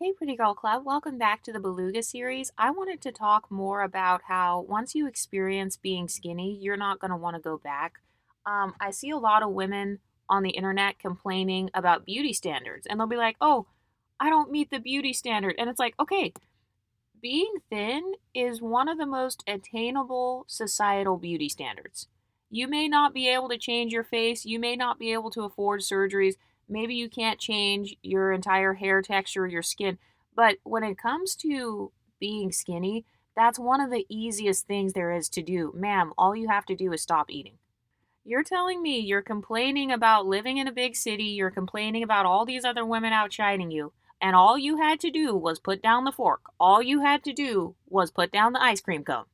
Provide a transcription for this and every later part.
Hey, Pretty Girl Club, welcome back to the Beluga series. I wanted to talk more about how once you experience being skinny, you're not going to want to go back. I see a lot of women on the internet complaining about beauty standards, and they'll be like, oh, I don't meet the beauty standard. And it's like, okay, being thin is one of the most attainable societal beauty standards. You may not be able to change your face, you may not be able to afford surgeries, maybe you can't change your entire hair texture, your skin, but when it comes to being skinny, that's one of the easiest things there is to do. Ma'am, all you have to do is stop eating. You're telling me you're complaining about living in a big city, you're complaining about all these other women outshining you, and all you had to do was put down the fork. All you had to do was put down the ice cream cone.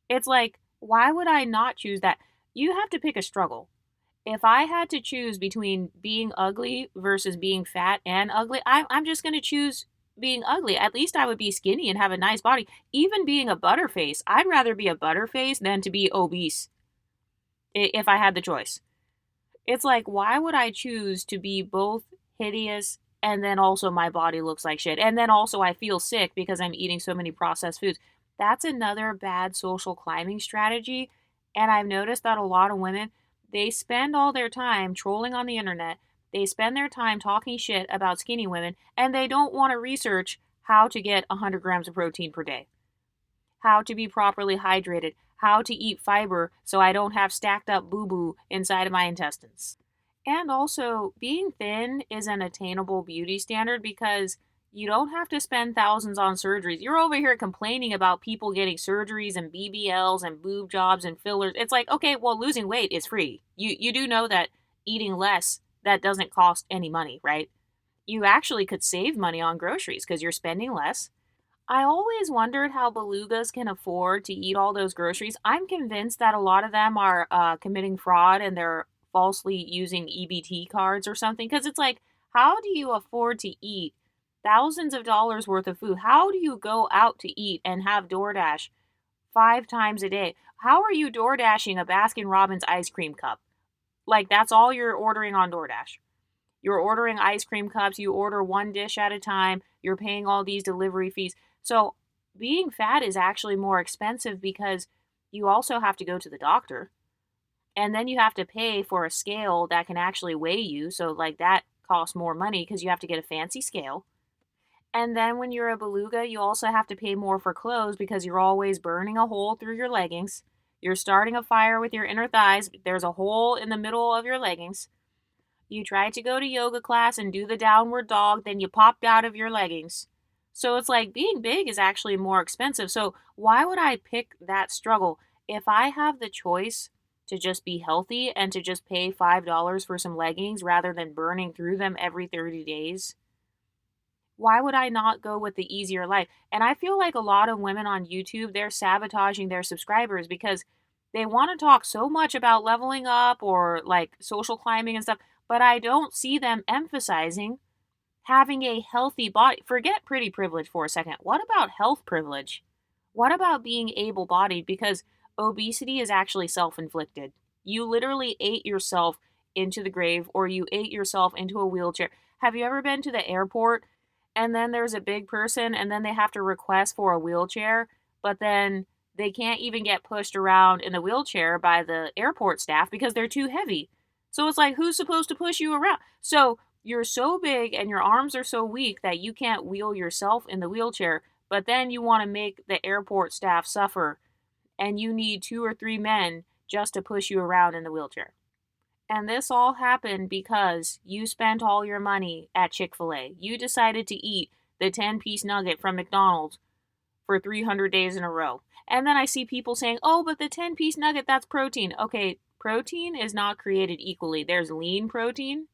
It's like, why would I not choose that? You have to pick a struggle. If I had to choose between being ugly versus being fat and ugly, I'm just going to choose being ugly. At least I would be skinny and have a nice body. Even being a butterface, I'd rather be a butterface than to be obese if I had the choice. It's like, why would I choose to be both hideous and then also my body looks like shit? And then also I feel sick because I'm eating so many processed foods. That's another bad social climbing strategy. And I've noticed that a lot of women, they spend all their time trolling on the internet. They spend their time talking shit about skinny women, and they don't want to research how to get 100 grams of protein per day, how to be properly hydrated, how to eat fiber so I don't have stacked up boo boo inside of my intestines. And also, being thin is an attainable beauty standard because you don't have to spend thousands on surgeries. You're over here complaining about people getting surgeries and BBLs and boob jobs and fillers. It's like, okay, well, losing weight is free. You do know that eating less, that doesn't cost any money, right? You actually could save money on groceries because you're spending less. I always wondered how belugas can afford to eat all those groceries. I'm convinced that a lot of them are committing fraud and they're falsely using EBT cards or something. Because it's like, how do you afford to eat thousands of dollars worth of food? How do you go out to eat and have DoorDash 5 times a day? How are you DoorDashing a Baskin Robbins ice cream cup? Like, that's all you're ordering on DoorDash. You're ordering ice cream cups, you order one dish at a time, you're paying all these delivery fees. So, being fat is actually more expensive because you also have to go to the doctor. And then you have to pay for a scale that can actually weigh you. So, like, that costs more money because you have to get a fancy scale. And then when you're a beluga, you also have to pay more for clothes because you're always burning a hole through your leggings. You're starting a fire with your inner thighs. There's a hole in the middle of your leggings. You tried to go to yoga class and do the downward dog, then you popped out of your leggings. So it's like being big is actually more expensive. So why would I pick that struggle? If I have the choice to just be healthy and to just pay $5 for some leggings rather than burning through them every 30 days, why would I not go with the easier life? And I feel like a lot of women on YouTube, they're sabotaging their subscribers because they want to talk so much about leveling up or like social climbing and stuff, but I don't see them emphasizing having a healthy body. Forget pretty privilege for a second. What about health privilege? What about being able bodied? Because obesity is actually self inflicted. You literally ate yourself into the grave or you ate yourself into a wheelchair. Have you ever been to the airport and then there's a big person and then they have to request for a wheelchair, but then they can't even get pushed around in the wheelchair by the airport staff because they're too heavy? So it's like, who's supposed to push you around? So you're so big and your arms are so weak that you can't wheel yourself in the wheelchair, but then you want to make the airport staff suffer and you need 2 or 3 men just to push you around in the wheelchair. And this all happened because you spent all your money at Chick-fil-A. You decided to eat the 10-piece nugget from McDonald's for 300 days in a row. And then I see people saying, oh, but the 10-piece nugget, that's protein. Okay, protein is not created equally. There's lean protein,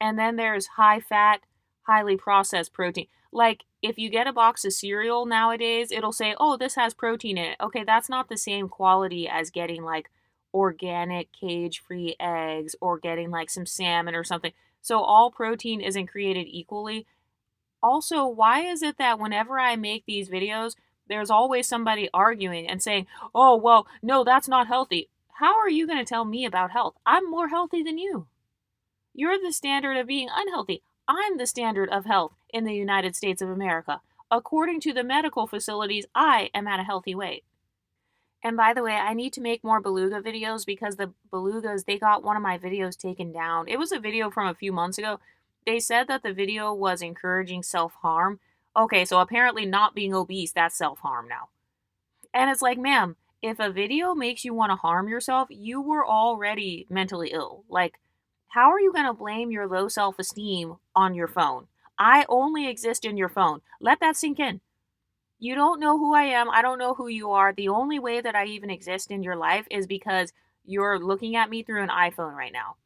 and then there's high fat, highly processed protein. Like, if you get a box of cereal nowadays, it'll say, oh, this has protein in it. Okay, that's not the same quality as getting like organic cage free eggs or getting like some salmon or something. So all protein isn't created equally. Also, why is it that whenever I make these videos, there's always somebody arguing and saying, oh, well, no, that's not healthy. How are you going to tell me about health? I'm more healthy than you. You're the standard of being unhealthy. I'm the standard of health in the United States of America. According to the medical facilities, I am at a healthy weight. And by the way, I need to make more beluga videos because the belugas, they got one of my videos taken down. It was a video from a few months ago. They said that the video was encouraging self harm. Okay, so apparently not being obese, that's self harm now. And it's like, ma'am, if a video makes you want to harm yourself, you were already mentally ill. Like, how are you going to blame your low self esteem on your phone? I only exist in your phone. Let that sink in. You don't know who I am. I don't know who you are. The only way that I even exist in your life is because you're looking at me through an iPhone right now.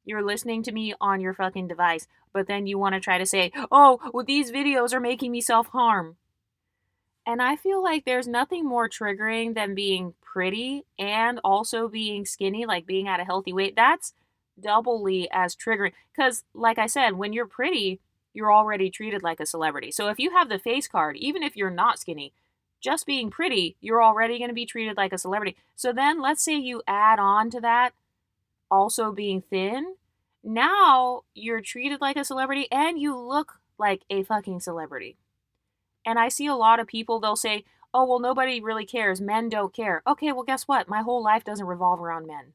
You're listening to me on your fucking device, but then you want to try to say, oh, well, these videos are making me self harm. And I feel like there's nothing more triggering than being pretty and also being skinny, like being at a healthy weight. That's doubly as triggering. Because, like I said, when you're pretty, you're already treated like a celebrity. So if you have the face card, even if you're not skinny, just being pretty, you're already going to be treated like a celebrity. So then let's say you add on to that also being thin. Now you're treated like a celebrity and you look like a fucking celebrity. And I see a lot of people, they'll say, oh, well, nobody really cares. Men don't care. Okay, well, guess what? My whole life doesn't revolve around men.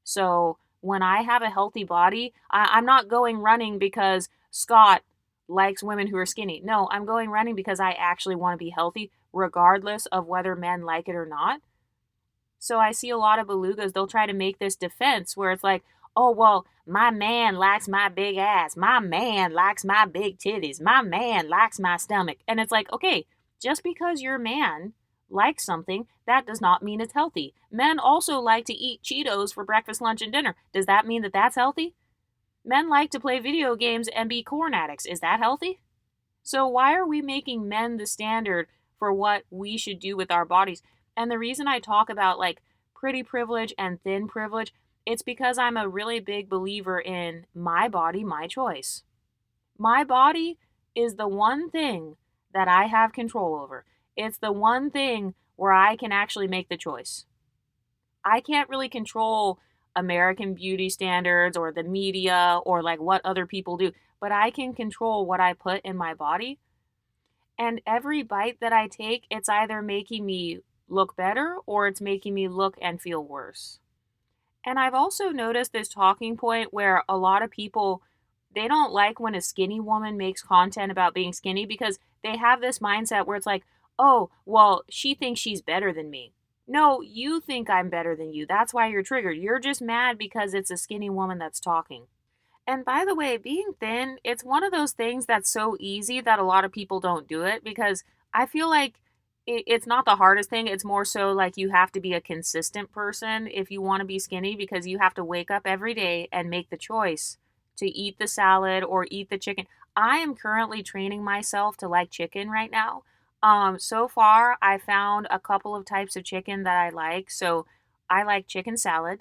So when I have a healthy body, I'm not going running because Scott likes women who are skinny. No, I'm going running because I actually want to be healthy, regardless of whether men like it or not. So I see a lot of belugas, they'll try to make this defense where it's like, oh, well, my man likes my big ass. My man likes my big titties. My man likes my stomach. And it's like, okay, just because your man likes something, that does not mean it's healthy. Men also like to eat Cheetos for breakfast, lunch, and dinner. Does that mean that that's healthy? Men like to play video games and be corn addicts. Is that healthy? So why are we making men the standard for what we should do with our bodies? And the reason I talk about like pretty privilege and thin privilege, it's because I'm a really big believer in my body, my choice. My body is the one thing that I have control over. It's the one thing where I can actually make the choice. I can't really control American beauty standards or the media or like what other people do, but I can control what I put in my body. And every bite that I take, it's either making me look better or it's making me look and feel worse. And I've also noticed this talking point where a lot of people, they don't like when a skinny woman makes content about being skinny because they have this mindset where it's like, oh, well, she thinks she's better than me. No, you think I'm better than you. That's why you're triggered. You're just mad because it's a skinny woman that's talking. And by the way, being thin, it's one of those things that's so easy that a lot of people don't do it because I feel like it's not the hardest thing. It's more so like you have to be a consistent person if you want to be skinny because you have to wake up every day and make the choice to eat the salad or eat the chicken. I am currently training myself to like chicken right now. So far, I found a couple of types of chicken that I like. So I like chicken salad.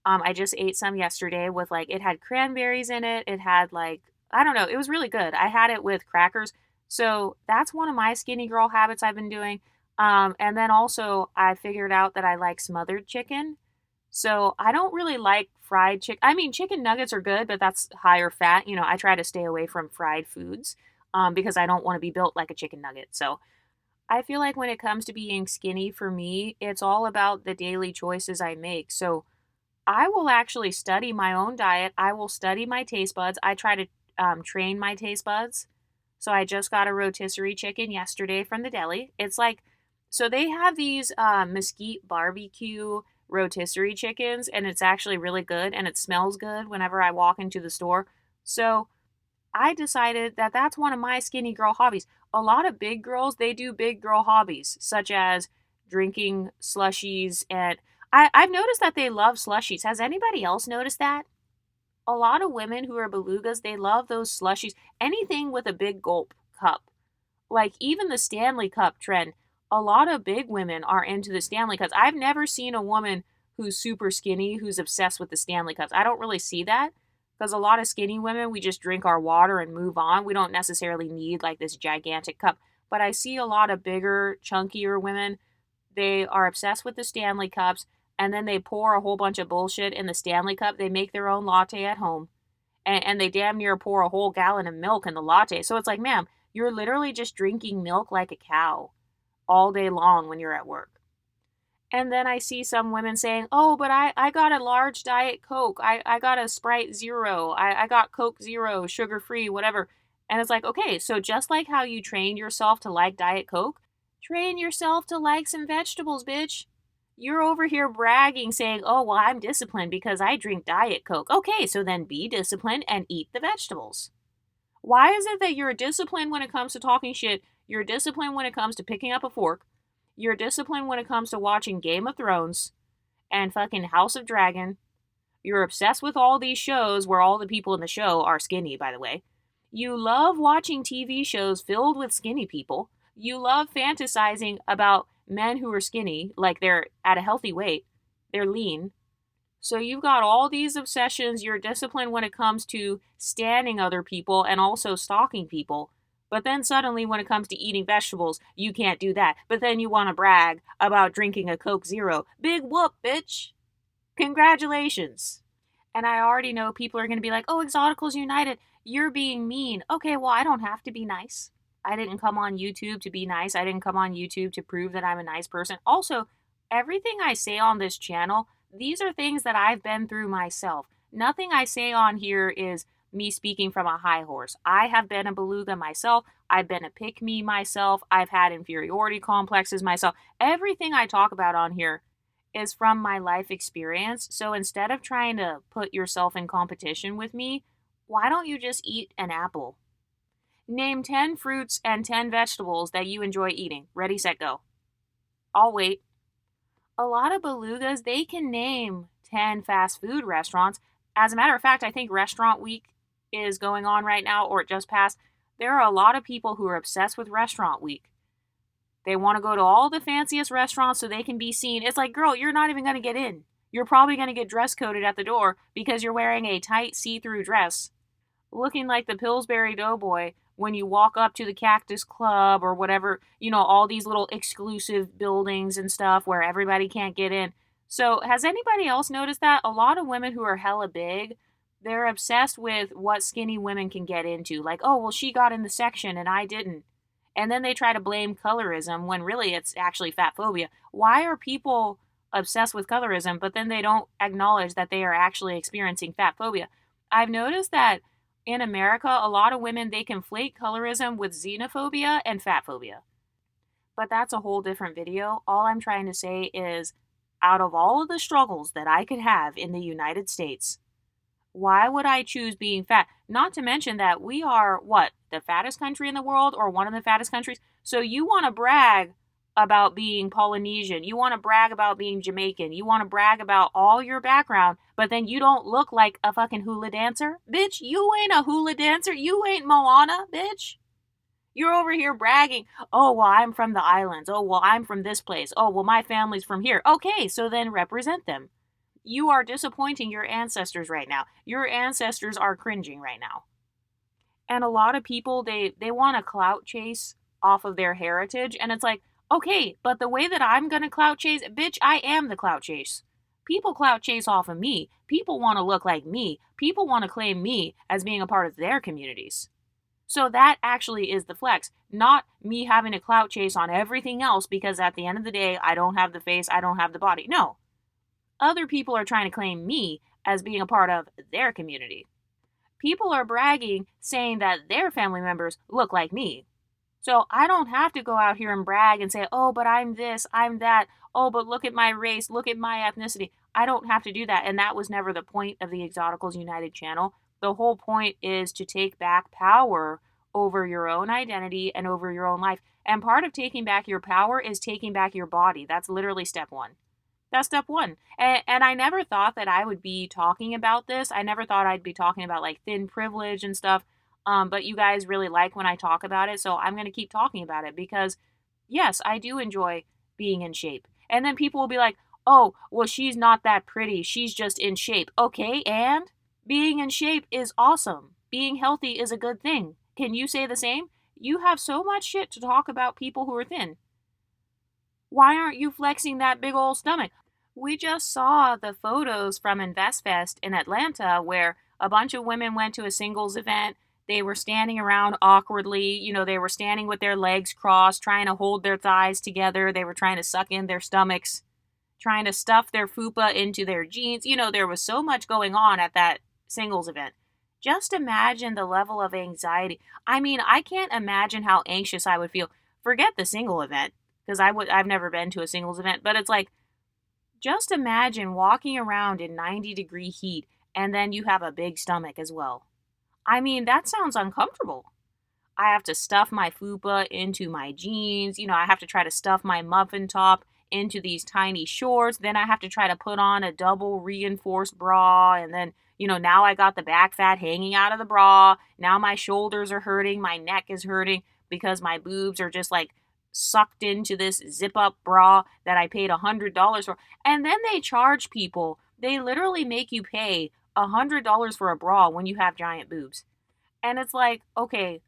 I just ate some yesterday with like it had cranberries in it. It had like I don't know, it was really good. I had it with crackers. So that's one of my skinny girl habits I've been doing. And then also I figured out that I like smothered chicken. So I don't really like fried chicken. I mean, chicken nuggets are good, but that's higher fat. I try to stay away from fried foods because I don't want to be built like a chicken nugget. So I feel like when it comes to being skinny for me, it's all about the daily choices I make. So I will actually study my own diet. I will study my taste buds. I try to train my taste buds. So I just got a rotisserie chicken yesterday from the deli. It's like, so they have these mesquite barbecue rotisserie chickens, and it's actually really good and it smells good whenever I walk into the store. So I decided that that's one of my skinny girl hobbies. A lot of big girls, they do big girl hobbies, such as drinking slushies. And I've noticed that they love slushies. Has anybody else noticed that? A lot of women who are belugas, they love those slushies. Anything with a big gulp cup. Like even the Stanley Cup trend. A lot of big women are into the Stanley Cups. I've never seen a woman who's super skinny who's obsessed with the Stanley Cups. I don't really see that because a lot of skinny women, we just drink our water and move on. We don't necessarily need like this gigantic cup. But I see a lot of bigger, chunkier women. They are obsessed with the Stanley Cups and then they pour a whole bunch of bullshit in the Stanley Cup. They make their own latte at home and they damn near pour a whole gallon of milk in the latte. So it's like, ma'am, you're literally just drinking milk like a cow all day long when you're at work. And then I see some women saying, oh, but I got a large Diet Coke. I got a Sprite Zero. I got Coke Zero, sugar free, whatever. And it's like, okay, so just like how you trained yourself to like Diet Coke, train yourself to like some vegetables, bitch. You're over here bragging, saying, oh, well, I'm disciplined because I drink Diet Coke. Okay, so then be disciplined and eat the vegetables. Why is it that you're disciplined when it comes to talking shit? You're disciplined when it comes to picking up a fork. You're disciplined when it comes to watching Game of Thrones and fucking House of Dragon. You're obsessed with all these shows where all the people in the show are skinny, by the way. You love watching TV shows filled with skinny people. You love fantasizing about men who are skinny, like they're at a healthy weight. They're lean. So you've got all these obsessions. You're disciplined when it comes to standing other people and also stalking people. But then suddenly when it comes to eating vegetables, you can't do that. But then you want to brag about drinking a Coke Zero. Big whoop, bitch. Congratulations. And I already know people are going to be like, oh, Exoticals United, you're being mean. Okay, well, I don't have to be nice. I didn't come on YouTube to be nice. I didn't come on YouTube to prove that I'm a nice person. Also, everything I say on this channel, these are things that I've been through myself. Nothing I say on here is me speaking from a high horse. I have been a beluga myself. I've been a pick-me myself. I've had inferiority complexes myself. Everything I talk about on here is from my life experience. So instead of trying to put yourself in competition with me, why don't you just eat an apple? Name 10 fruits and 10 vegetables that you enjoy eating. Ready, set, go. I'll wait. A lot of belugas, they can name 10 fast food restaurants. As a matter of fact, I think Restaurant Week is going on right now, or it just passed. There are a lot of people who are obsessed with Restaurant Week. They want to go to all the fanciest restaurants so they can be seen. It's like, girl, you're not even going to get in. You're probably going to get dress coded at the door because you're wearing a tight see-through dress, looking like the Pillsbury Doughboy when you walk up to the Cactus Club or whatever, all these little exclusive buildings and stuff where everybody can't get in. So has anybody else noticed that? A lot of women who are hella big, they're obsessed with what skinny women can get into. Like, oh, well, she got in the section and I didn't. And then they try to blame colorism when really it's actually fat phobia. Why are people obsessed with colorism, but then they don't acknowledge that they are actually experiencing fat phobia? I've noticed that in America, a lot of women, they conflate colorism with xenophobia and fat phobia. But that's a whole different video. All I'm trying to say is, out of all of the struggles that I could have in the United States, why would I choose being fat? Not to mention that we are, what, the fattest country in the world or one of the fattest countries? So you want to brag about being Polynesian. You want to brag about being Jamaican. You want to brag about all your background, but then you don't look like a fucking hula dancer? Bitch, you ain't a hula dancer. You ain't Moana, bitch. You're over here bragging, oh, well, I'm from the islands. Oh, well, I'm from this place. Oh, well, my family's from here. Okay, so then represent them. You are disappointing your ancestors right now. Your ancestors are cringing right now. And a lot of people, they want to clout chase off of their heritage. And it's like, okay, but the way that I'm going to clout chase, bitch, I am the clout chase. People clout chase off of me. People want to look like me. People want to claim me as being a part of their communities. So that actually is the flex, not me having to clout chase on everything else because at the end of the day, I don't have the face, I don't have the body. No. Other people are trying to claim me as being a part of their community. People are bragging, saying that their family members look like me. So I don't have to go out here and brag and say, oh, but I'm this, I'm that. Oh, but look at my race, look at my ethnicity. I don't have to do that. And that was never the point of the Exoticals United channel. The whole point is to take back power over your own identity and over your own life. And part of taking back your power is taking back your body. That's literally step one. That's step one. And I never thought that I would be talking about this. I never thought I'd be talking about like thin privilege and stuff. But you guys really like when I talk about it. So I'm going to keep talking about it because, yes, I do enjoy being in shape. And then people will be like, oh, well, she's not that pretty. She's just in shape. Okay, and being in shape is awesome. Being healthy is a good thing. Can you say the same? You have so much shit to talk about people who are thin. Why aren't you flexing that big old stomach? We just saw the photos from InvestFest in Atlanta where A bunch of women went to a singles event. They were standing around awkwardly. They were standing with their legs crossed, trying to hold their thighs together. They were trying to suck in their stomachs, trying to stuff their fupa into their jeans. There was so much going on at that singles event. Just imagine the level of anxiety. I mean, I can't imagine how anxious I would feel. Forget the single event, because I've never been to a singles event, but it's like, just imagine walking around in 90-degree heat and then you have a big stomach as well. I mean, that sounds uncomfortable. I have to stuff my fupa into my jeans. I have to try to stuff my muffin top into these tiny shorts. Then I have to try to put on a double reinforced bra. And then, now I got the back fat hanging out of the bra. Now my shoulders are hurting. My neck is hurting because my boobs are just like sucked into this zip up bra that I paid $100 for. And then they charge people. They literally make you pay $100 for a bra when you have giant boobs. And it's like, okay,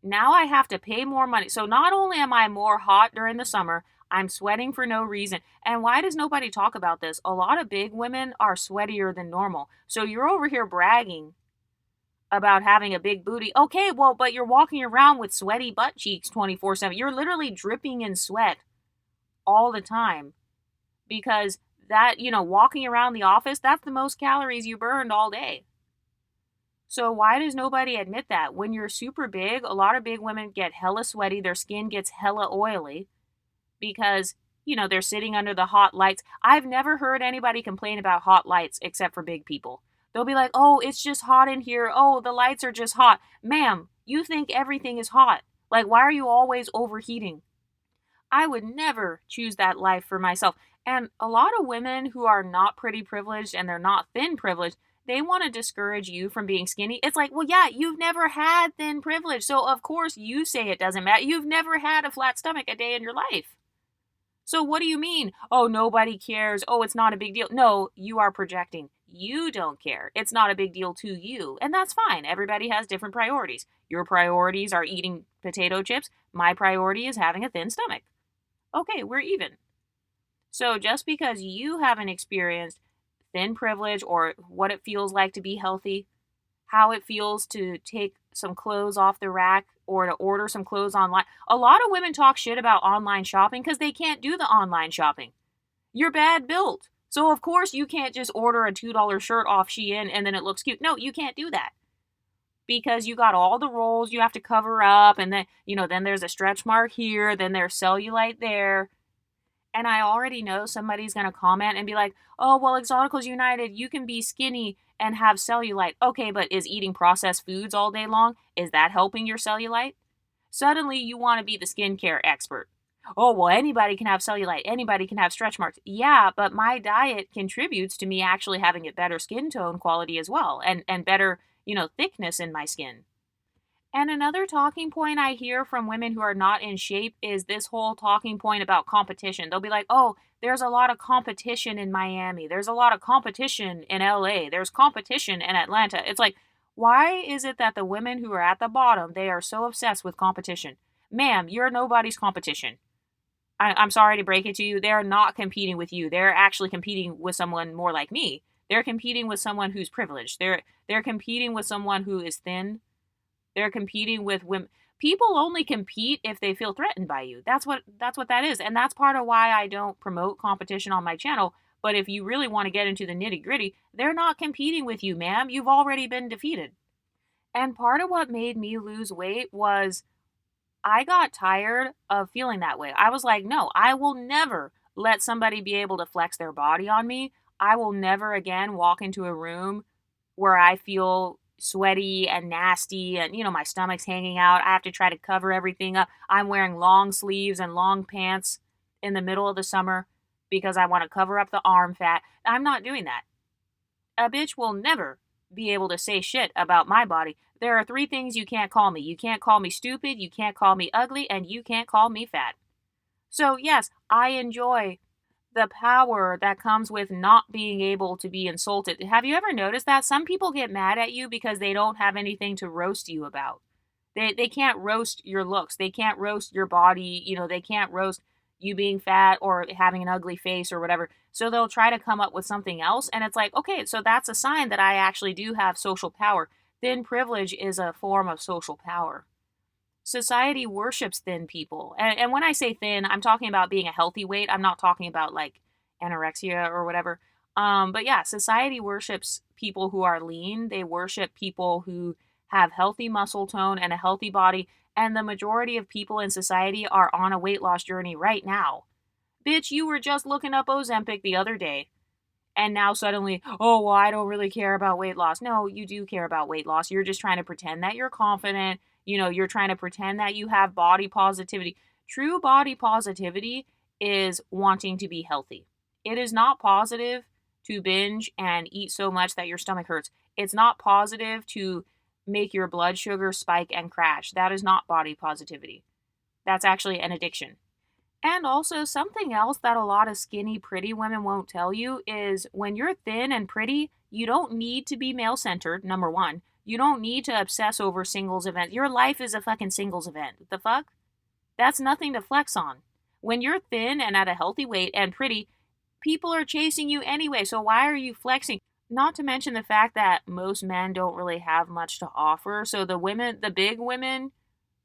now I have to pay more money. So not only am I more hot during the summer, I'm sweating for no reason. And why does nobody talk about this? A lot of big women are sweatier than normal. So you're over here bragging about having a big booty. Okay, well, but you're walking around with sweaty butt cheeks 24/7. You're literally dripping in sweat all the time because that, walking around the office, that's the most calories you burned all day. So why does nobody admit that? When you're super big, a lot of big women get hella sweaty, their skin gets hella oily because, they're sitting under the hot lights. I've never heard anybody complain about hot lights except for big people. They'll be like, oh, it's just hot in here. Oh, the lights are just hot. Ma'am, you think everything is hot. Like, why are you always overheating? I would never choose that life for myself. And a lot of women who are not pretty privileged and they're not thin privileged, they want to discourage you from being skinny. It's like, well, yeah, you've never had thin privilege. So, of course, you say it doesn't matter. You've never had a flat stomach a day in your life. So what do you mean? Oh, nobody cares. Oh, it's not a big deal. No, you are projecting. You don't care. It's not a big deal to you. And that's fine. Everybody has different priorities. Your priorities are eating potato chips. My priority is having a thin stomach. Okay, we're even. So just because you haven't experienced thin privilege or what it feels like to be healthy, how it feels to take some clothes off the rack or to order some clothes online. A lot of women talk shit about online shopping because they can't do the online shopping. You're bad built. So of course you can't just order a $2 shirt off Shein and then it looks cute. No, you can't do that. Because you got all the rolls you have to cover up and then, then there's a stretch mark here, then there's cellulite there. And I already know somebody's going to comment and be like, oh, well, Exoticals United, you can be skinny and have cellulite. Okay, but is eating processed foods all day long, is that helping your cellulite? Suddenly you want to be the skincare expert. Oh, well, anybody can have cellulite. Anybody can have stretch marks. Yeah, but my diet contributes to me actually having a better skin tone quality as well and better, thickness in my skin. And another talking point I hear from women who are not in shape is this whole talking point about competition. They'll be like, oh, there's a lot of competition in Miami. There's a lot of competition in LA. There's competition in Atlanta. It's like, why is it that the women who are at the bottom, they are so obsessed with competition? Ma'am, you're nobody's competition. I'm sorry to break it to you. They're not competing with you. They're actually competing with someone more like me. They're competing with someone who's privileged. They're competing with someone who is thin. They're competing with women. People only compete if they feel threatened by you. That's what that is. And that's part of why I don't promote competition on my channel. But if you really want to get into the nitty gritty, they're not competing with you, ma'am. You've already been defeated. And part of what made me lose weight was I got tired of feeling that way. I was like, no, I will never let somebody be able to flex their body on me. I will never again walk into a room where I feel sweaty and nasty and, my stomach's hanging out. I have to try to cover everything up. I'm wearing long sleeves and long pants in the middle of the summer because I want to cover up the arm fat. I'm not doing that. A bitch will never be able to say shit about my body. There are 3 things you can't call me. You can't call me stupid, you can't call me ugly, and you can't call me fat. So yes, I enjoy the power that comes with not being able to be insulted. Have you ever noticed that? Some people get mad at you because they don't have anything to roast you about. They can't roast your looks. They can't roast your body. They can't roast you being fat or having an ugly face or whatever. So they'll try to come up with something else. And it's like, okay, so that's a sign that I actually do have social power. Thin privilege is a form of social power. Society worships thin people. And when I say thin, I'm talking about being a healthy weight. I'm not talking about like anorexia or whatever. But yeah, society worships people who are lean. They worship people who have healthy muscle tone and a healthy body. And the majority of people in society are on a weight loss journey right now. Bitch, you were just looking up Ozempic the other day. And now suddenly, oh, well, I don't really care about weight loss. No, you do care about weight loss. You're just trying to pretend that you're confident. You're trying to pretend that you have body positivity. True body positivity is wanting to be healthy. It is not positive to binge and eat so much that your stomach hurts. It's not positive to make your blood sugar spike and crash. That is not body positivity. That's actually an addiction. And also, something else that a lot of skinny, pretty women won't tell you is when you're thin and pretty, you don't need to be male centered, number one. You don't need to obsess over singles events. Your life is a fucking singles event. The fuck? That's nothing to flex on. When you're thin and at a healthy weight and pretty, people are chasing you anyway, so why are you flexing? Not to mention the fact that most men don't really have much to offer. So the big women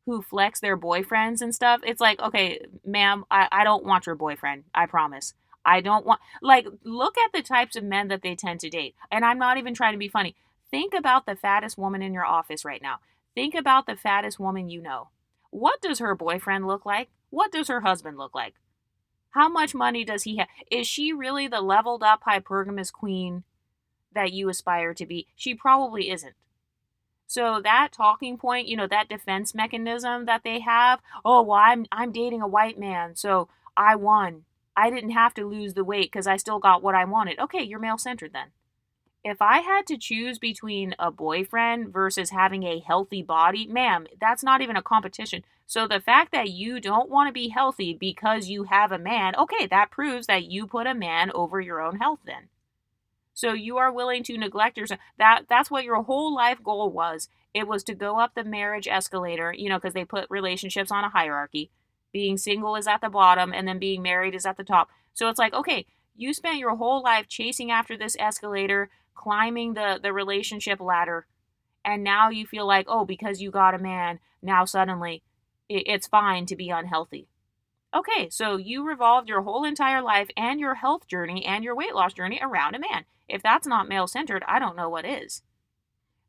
who flex their boyfriends and stuff, it's like, okay, ma'am, I don't want your boyfriend. I promise. I don't want, like, look at the types of men that they tend to date. And I'm not even trying to be funny. Think about the fattest woman in your office right now. Think about the fattest woman you know. What does her boyfriend look like? What does her husband look like? How much money does he have? Is she really the leveled up hypergamous queen that you aspire to be? She probably isn't. So that talking point, that defense mechanism that they have, oh, well, I'm dating a white man, so I won. I didn't have to lose the weight because I still got what I wanted. Okay, you're male centered then. If I had to choose between a boyfriend versus having a healthy body, ma'am, that's not even a competition. So the fact that you don't want to be healthy because you have a man, okay, that proves that you put a man over your own health then. So you are willing to neglect yourself. That's what your whole life goal was. It was to go up the marriage escalator, because they put relationships on a hierarchy. Being single is at the bottom and then being married is at the top. So it's like, okay, you spent your whole life chasing after this escalator, climbing the relationship ladder, and now you feel like, oh, because you got a man, now suddenly it's fine to be unhealthy. Okay, so you revolved your whole entire life and your health journey and your weight loss journey around a man. If that's not male centered, I don't know what is.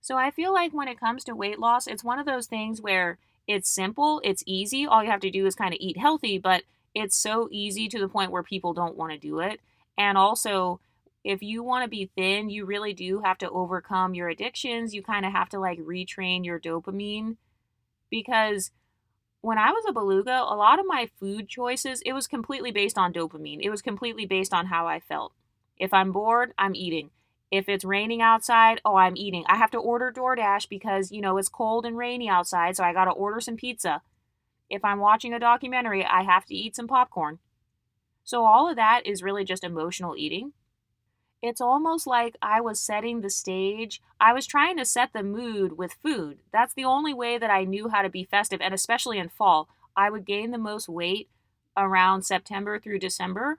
So I feel like when it comes to weight loss, it's one of those things where it's simple, it's easy. All you have to do is kind of eat healthy, but it's so easy to the point where people don't want to do it. And also, if you want to be thin, you really do have to overcome your addictions. You kind of have to like retrain your dopamine because when I was a beluga, a lot of my food choices, it was completely based on dopamine. It was completely based on how I felt. If I'm bored, I'm eating. If it's raining outside, oh, I'm eating. I have to order DoorDash because, it's cold and rainy outside, so I got to order some pizza. If I'm watching a documentary, I have to eat some popcorn. So all of that is really just emotional eating. It's almost like I was setting the stage. I was trying to set the mood with food. That's the only way that I knew how to be festive, and especially in fall. I would gain the most weight around September through December.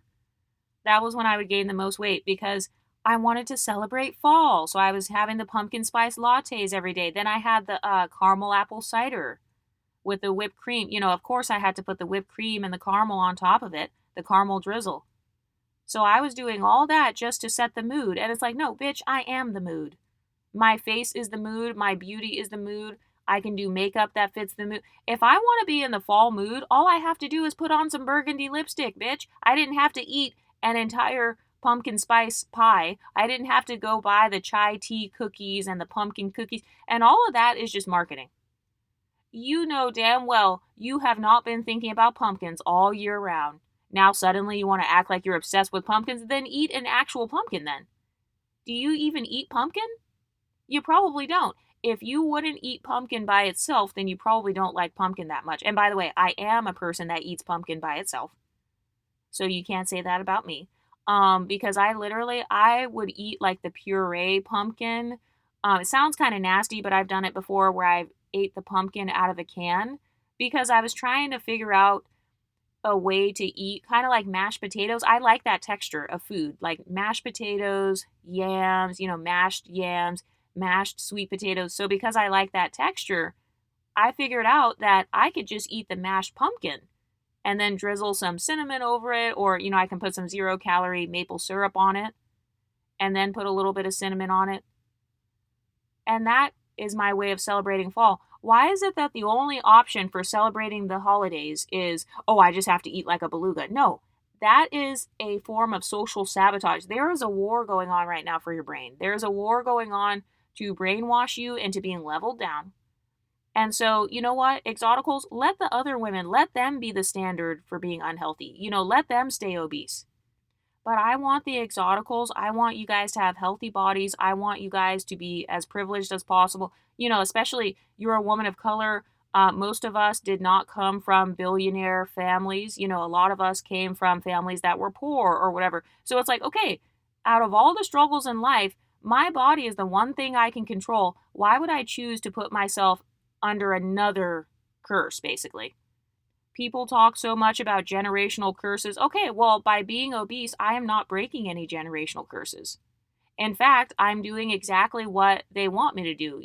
That was when I would gain the most weight because I wanted to celebrate fall. So I was having the pumpkin spice lattes every day. Then I had the caramel apple cider with the whipped cream. Of course, I had to put the whipped cream and the caramel on top of it, the caramel drizzle. So I was doing all that just to set the mood. And it's like, no, bitch, I am the mood. My face is the mood. My beauty is the mood. I can do makeup that fits the mood. If I want to be in the fall mood, all I have to do is put on some burgundy lipstick, bitch. I didn't have to eat an entire pumpkin spice pie. I didn't have to go buy the chai tea cookies and the pumpkin cookies. And all of that is just marketing. You know damn well you have not been thinking about pumpkins all year round. Now suddenly you want to act like you're obsessed with pumpkins, then eat an actual pumpkin then. Do you even eat pumpkin? You probably don't. If you wouldn't eat pumpkin by itself, then you probably don't like pumpkin that much. And by the way, I am a person that eats pumpkin by itself. So you can't say that about me. Because I would eat like the puree pumpkin. It sounds kind of nasty, but I've done it before where I've ate the pumpkin out of a can because I was trying to figure out a way to eat, kind of like mashed potatoes. I like that texture of food, like mashed potatoes, yams, mashed yams, mashed sweet potatoes. So because I like that texture, I figured out that I could just eat the mashed pumpkin and then drizzle some cinnamon over it, or, I can put some 0 calorie maple syrup on it and then put a little bit of cinnamon on it. And that is my way of celebrating fall. Why is it that the only option for celebrating the holidays is, oh, I just have to eat like a beluga? No, that is a form of social sabotage. There is a war going on right now for your brain. There is a war going on to brainwash you into being leveled down. And so, you know what? Exoticals, let the other women, let them be the standard for being unhealthy. Let them stay obese. But I want the exoticals. I want you guys to have healthy bodies. I want you guys to be as privileged as possible. Especially you're a woman of color. Most of us did not come from billionaire families. A lot of us came from families that were poor or whatever. So it's like, okay, out of all the struggles in life, my body is the one thing I can control. Why would I choose to put myself under another curse, basically? People talk so much about generational curses. Okay, well, by being obese, I am not breaking any generational curses. In fact, I'm doing exactly what they want me to do.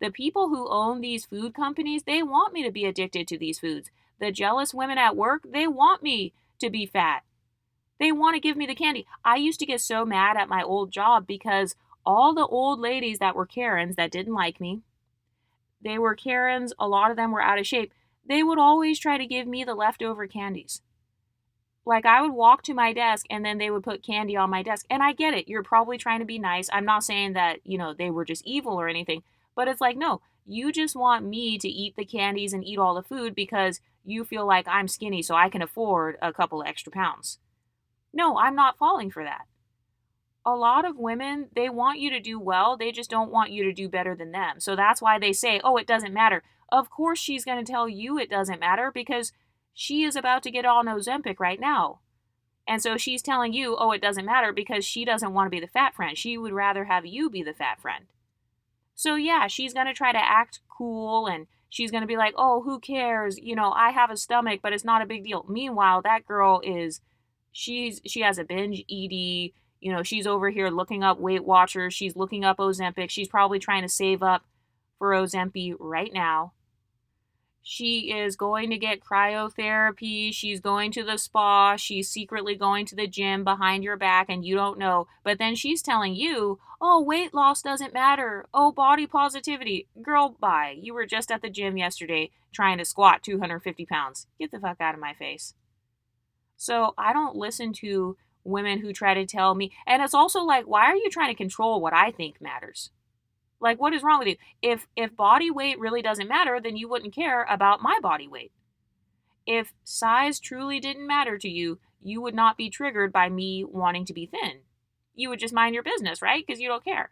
The people who own these food companies, they want me to be addicted to these foods. The jealous women at work, they want me to be fat. They want to give me the candy. I used to get so mad at my old job because all the old ladies that were Karens that didn't like me, they were Karens, a lot of them were out of shape. They would always try to give me the leftover candies. Like, I would walk to my desk and then they would put candy on my desk. And I get it. You're probably trying to be nice. I'm not saying that, they were just evil or anything. But it's like, no, you just want me to eat the candies and eat all the food because you feel like I'm skinny so I can afford a couple extra pounds. No, I'm not falling for that. A lot of women, they want you to do well. They just don't want you to do better than them. So that's why they say, oh, it doesn't matter. Of course she's going to tell you it doesn't matter because she is about to get on Ozempic right now. And so she's telling you, oh, it doesn't matter because she doesn't want to be the fat friend. She would rather have you be the fat friend. So yeah, she's going to try to act cool and she's going to be like, oh, who cares? I have a stomach, but it's not a big deal. Meanwhile, that girl she has a binge ED. She's over here looking up Weight Watchers. She's looking up Ozempic. She's probably trying to save up for Ozempic right now. She is going to get cryotherapy. She's going to the spa. She's secretly going to the gym behind your back and you don't know. But then she's telling you, oh, weight loss doesn't matter. Oh, body positivity. Girl, bye. You were just at the gym yesterday trying to squat 250 pounds. Get the fuck out of my face. So I don't listen to women who try to tell me. And it's also like, why are you trying to control what I think matters? Like, what is wrong with you? If body weight really doesn't matter, then you wouldn't care about my body weight. If size truly didn't matter to you, you would not be triggered by me wanting to be thin. You would just mind your business, right? Because you don't care.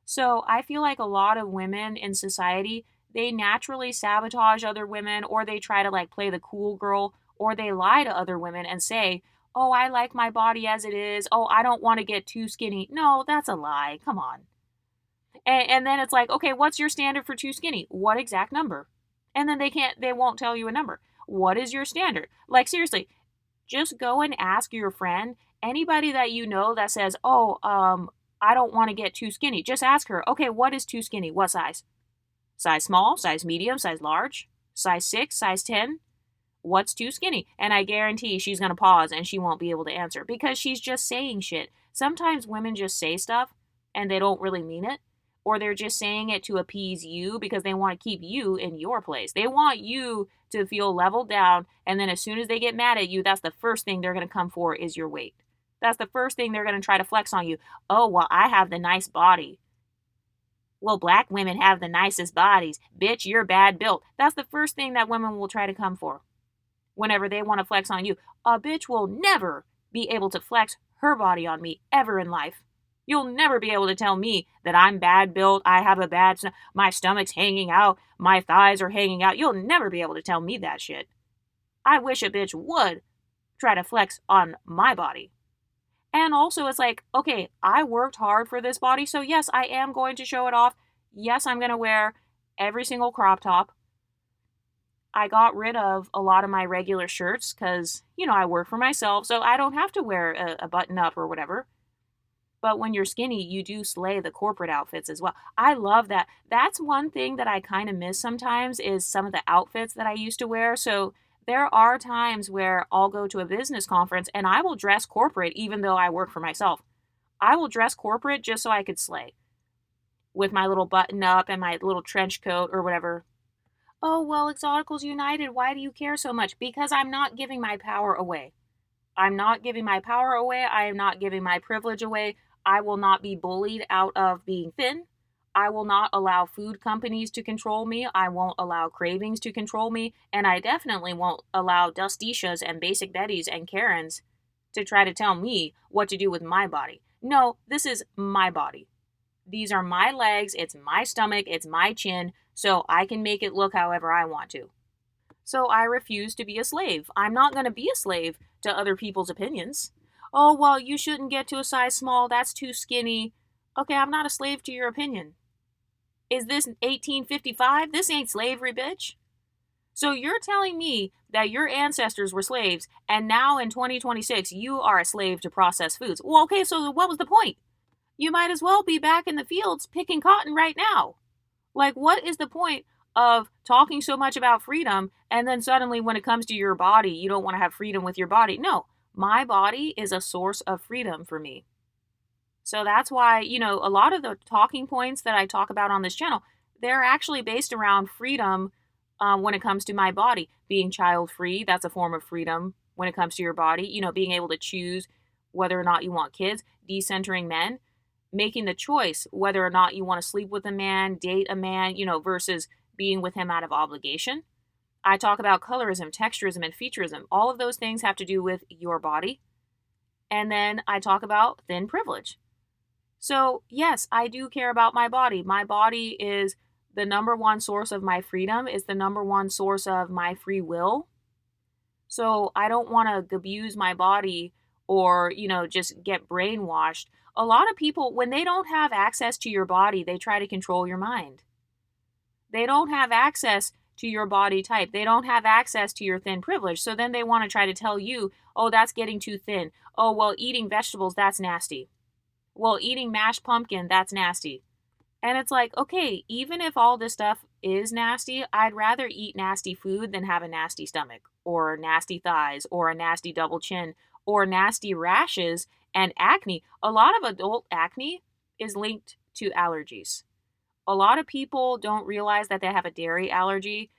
So I feel like a lot of women in society, they naturally sabotage other women, or they try to like play the cool girl, or they lie to other women and say, oh, I like my body as it is. Oh, I don't want to get too skinny. No, that's a lie. Come on. And then it's like, okay, what's your standard for too skinny? What exact number? And then they won't tell you a number. What is your standard? Like, seriously, just go and ask your friend, anybody that you know that says, oh, I don't want to get too skinny. Just ask her, okay, what is too skinny? What size? Size small, size medium, size large, size 6, size 10? What's too skinny? And I guarantee she's going to pause and she won't be able to answer because she's just saying shit. Sometimes women just say stuff and they don't really mean it. Or they're just saying it to appease you because they want to keep you in your place. They want you to feel leveled down, and then as soon as they get mad at you, that's the first thing they're going to come for is your weight. That's the first thing they're going to try to flex on you. Oh, well, I have the nice body. Well, black women have the nicest bodies. Bitch, you're bad built. That's the first thing that women will try to come for whenever they want to flex on you. A bitch will never be able to flex her body on me ever in life. You'll never be able to tell me that I'm bad built, I have a my stomach's hanging out, my thighs are hanging out. You'll never be able to tell me that shit. I wish a bitch would try to flex on my body. And also it's like, okay, I worked hard for this body, so yes, I am going to show it off. Yes, I'm going to wear every single crop top. I got rid of a lot of my regular shirts because, I work for myself, so I don't have to wear a button up or whatever. But when you're skinny, you do slay the corporate outfits as well. I love that. That's one thing that I kind of miss sometimes is some of the outfits that I used to wear. So there are times where I'll go to a business conference and I will dress corporate even though I work for myself. I will dress corporate just so I could slay with my little button up and my little trench coat or whatever. Oh, well, Exoticals United, why do you care so much? Because I'm not giving my power away. I'm not giving my power away. I am not giving my privilege away. I will not be bullied out of being thin. I will not allow food companies to control me. I won't allow cravings to control me. And I definitely won't allow Dustishas and Basic Betties and Karens to try to tell me what to do with my body. No, this is my body. These are my legs. It's my stomach. It's my chin. So I can make it look however I want to. So I refuse to be a slave. I'm not going to be a slave to other people's opinions. Oh, well, you shouldn't get to a size small. That's too skinny. Okay, I'm not a slave to your opinion. Is this 1855? This ain't slavery, bitch. So you're telling me that your ancestors were slaves and now in 2026 you are a slave to processed foods. Well, okay, so what was the point? You might as well be back in the fields picking cotton right now. Like, what is the point of talking so much about freedom and then suddenly when it comes to your body, you don't want to have freedom with your body? No, my body is a source of freedom for me. So that's why, a lot of the talking points that I talk about on this channel, they're actually based around freedom when it comes to my body. Being child free, that's a form of freedom when it comes to your body. Being able to choose whether or not you want kids, decentering men, making the choice whether or not you want to sleep with a man, date a man, versus being with him out of obligation. I talk about colorism, texturism, and featureism. All of those things have to do with your body. And then I talk about thin privilege. So, yes, I do care about my body. My body is the number one source of my freedom, is the number one source of my free will. So I don't want to abuse my body or, just get brainwashed. A lot of people, when they don't have access to your body, they try to control your mind. They don't have access to your body type. They don't have access to your thin privilege. So then they want to try to tell you, oh, that's getting too thin. Oh, well, eating vegetables, that's nasty. Well, eating mashed pumpkin, that's nasty. And it's like, okay, even if all this stuff is nasty, I'd rather eat nasty food than have a nasty stomach or nasty thighs or a nasty double chin or nasty rashes and acne. A lot of adult acne is linked to allergies. A lot of people don't realize that they have a dairy allergy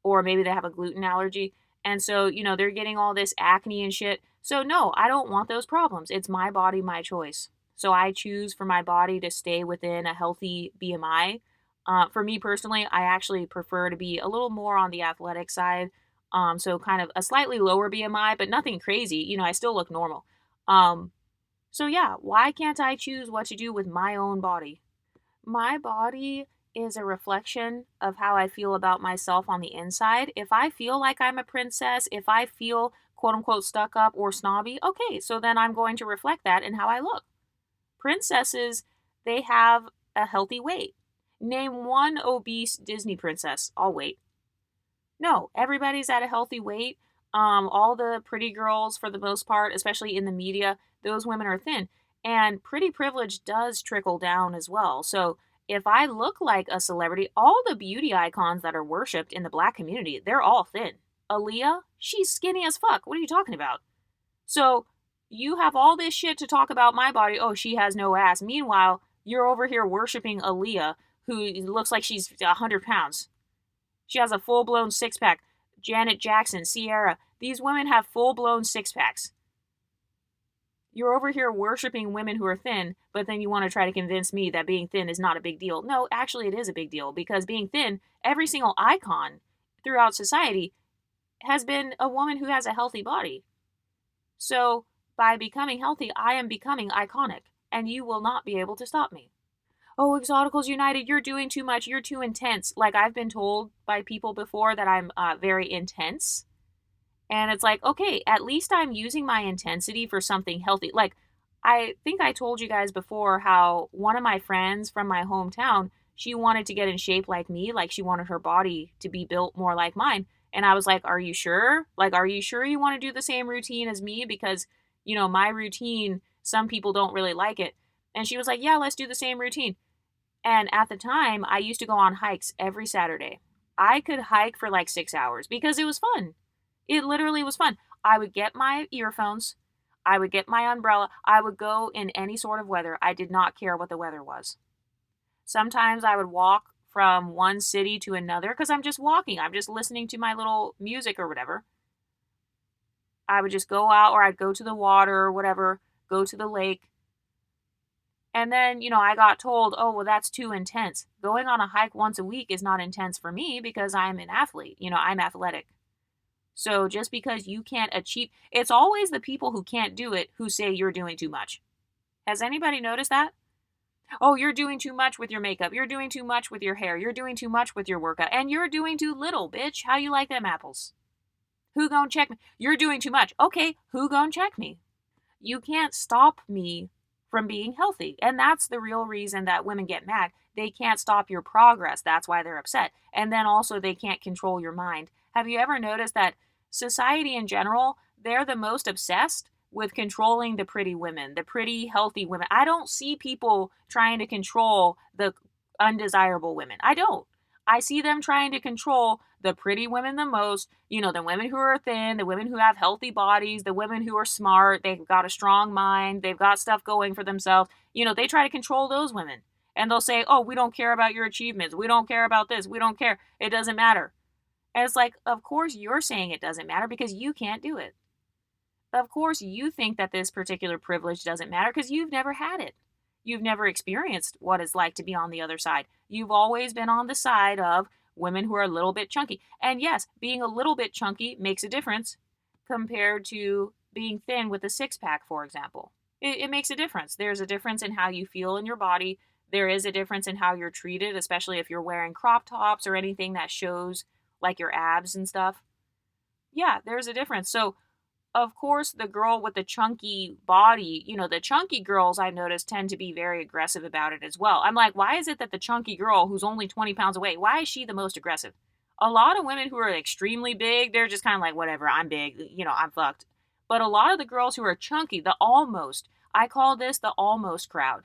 or maybe they have a gluten allergy. And so, they're getting all this acne and shit. So no, I don't want those problems. It's my body, my choice. So I choose for my body to stay within a healthy BMI. For me personally, I actually prefer to be a little more on the athletic side. So kind of a slightly lower BMI, but nothing crazy. I still look normal. So yeah, why can't I choose what to do with my own body? My body is a reflection of how I feel about myself on the inside. If I feel like I'm a princess, if I feel quote unquote stuck up or snobby, okay, so then I'm going to reflect that in how I look. Princesses, they have a healthy weight. Name one obese Disney princess. I'll wait. No, everybody's at a healthy weight. All the pretty girls, for the most part, especially in the media, those women are thin. And pretty privilege does trickle down as well. So if I look like a celebrity, all the beauty icons that are worshipped in the black community, they're all thin. Aaliyah, she's skinny as fuck. What are you talking about? So you have all this shit to talk about my body. Oh, she has no ass. Meanwhile, you're over here worshiping Aaliyah, who looks like she's 100 pounds. She has a full-blown six-pack. Janet Jackson, Ciara, these women have full-blown six-packs. You're over here worshiping women who are thin, but then you want to try to convince me that being thin is not a big deal. No, actually it is a big deal, because being thin, every single icon throughout society has been a woman who has a healthy body. So by becoming healthy, I am becoming iconic, and you will not be able to stop me. Oh, Exoticals United, you're doing too much. You're too intense. Like, I've been told by people before that I'm very intense. And it's like, okay, at least I'm using my intensity for something healthy. Like, I think I told you guys before how one of my friends from my hometown, she wanted to get in shape like me. Like, she wanted her body to be built more like mine. And I was like, are you sure? Like, are you sure you want to do the same routine as me? Because, my routine, some people don't really like it. And she was like, yeah, let's do the same routine. And at the time, I used to go on hikes every Saturday. I could hike for like 6 hours because it was fun. It literally was fun. I would get my earphones. I would get my umbrella. I would go in any sort of weather. I did not care what the weather was. Sometimes I would walk from one city to another because I'm just walking. I'm just listening to my little music or whatever. I would just go out, or I'd go to the water or whatever, go to the lake. And then, I got told, oh, well, that's too intense. Going on a hike once a week is not intense for me because I'm an athlete. I'm athletic. So just because you can't achieve, it's always the people who can't do it who say you're doing too much. Has anybody noticed that? Oh, you're doing too much with your makeup. You're doing too much with your hair. You're doing too much with your workout. And you're doing too little, bitch. How you like them apples? Who gon' check me? You're doing too much. Okay, who gon' check me? You can't stop me from being healthy. And that's the real reason that women get mad. They can't stop your progress. That's why they're upset. And then also they can't control your mind. Have you ever noticed that society in general, they're the most obsessed with controlling the pretty women, the pretty, healthy women? I don't see people trying to control the undesirable women. I don't. I see them trying to control the pretty women the most, the women who are thin, the women who have healthy bodies, the women who are smart, they've got a strong mind, they've got stuff going for themselves. They try to control those women. And they'll say, oh, we don't care about your achievements. We don't care about this. We don't care. It doesn't matter. And it's like, of course you're saying it doesn't matter because you can't do it. Of course you think that this particular privilege doesn't matter because you've never had it. You've never experienced what it's like to be on the other side. You've always been on the side of women who are a little bit chunky. And yes, being a little bit chunky makes a difference compared to being thin with a six-pack, for example. It makes a difference. There's a difference in how you feel in your body. There is a difference in how you're treated, especially if you're wearing crop tops or anything that shows like your abs and stuff. Yeah, there's a difference. So of course, the girl with the chunky body, the chunky girls I've noticed tend to be very aggressive about it as well. I'm like, why is it that the chunky girl who's only 20 pounds away, why is she the most aggressive? A lot of women who are extremely big, they're just kind of like, whatever, I'm big, I'm fucked. But a lot of the girls who are chunky, I call this the almost crowd.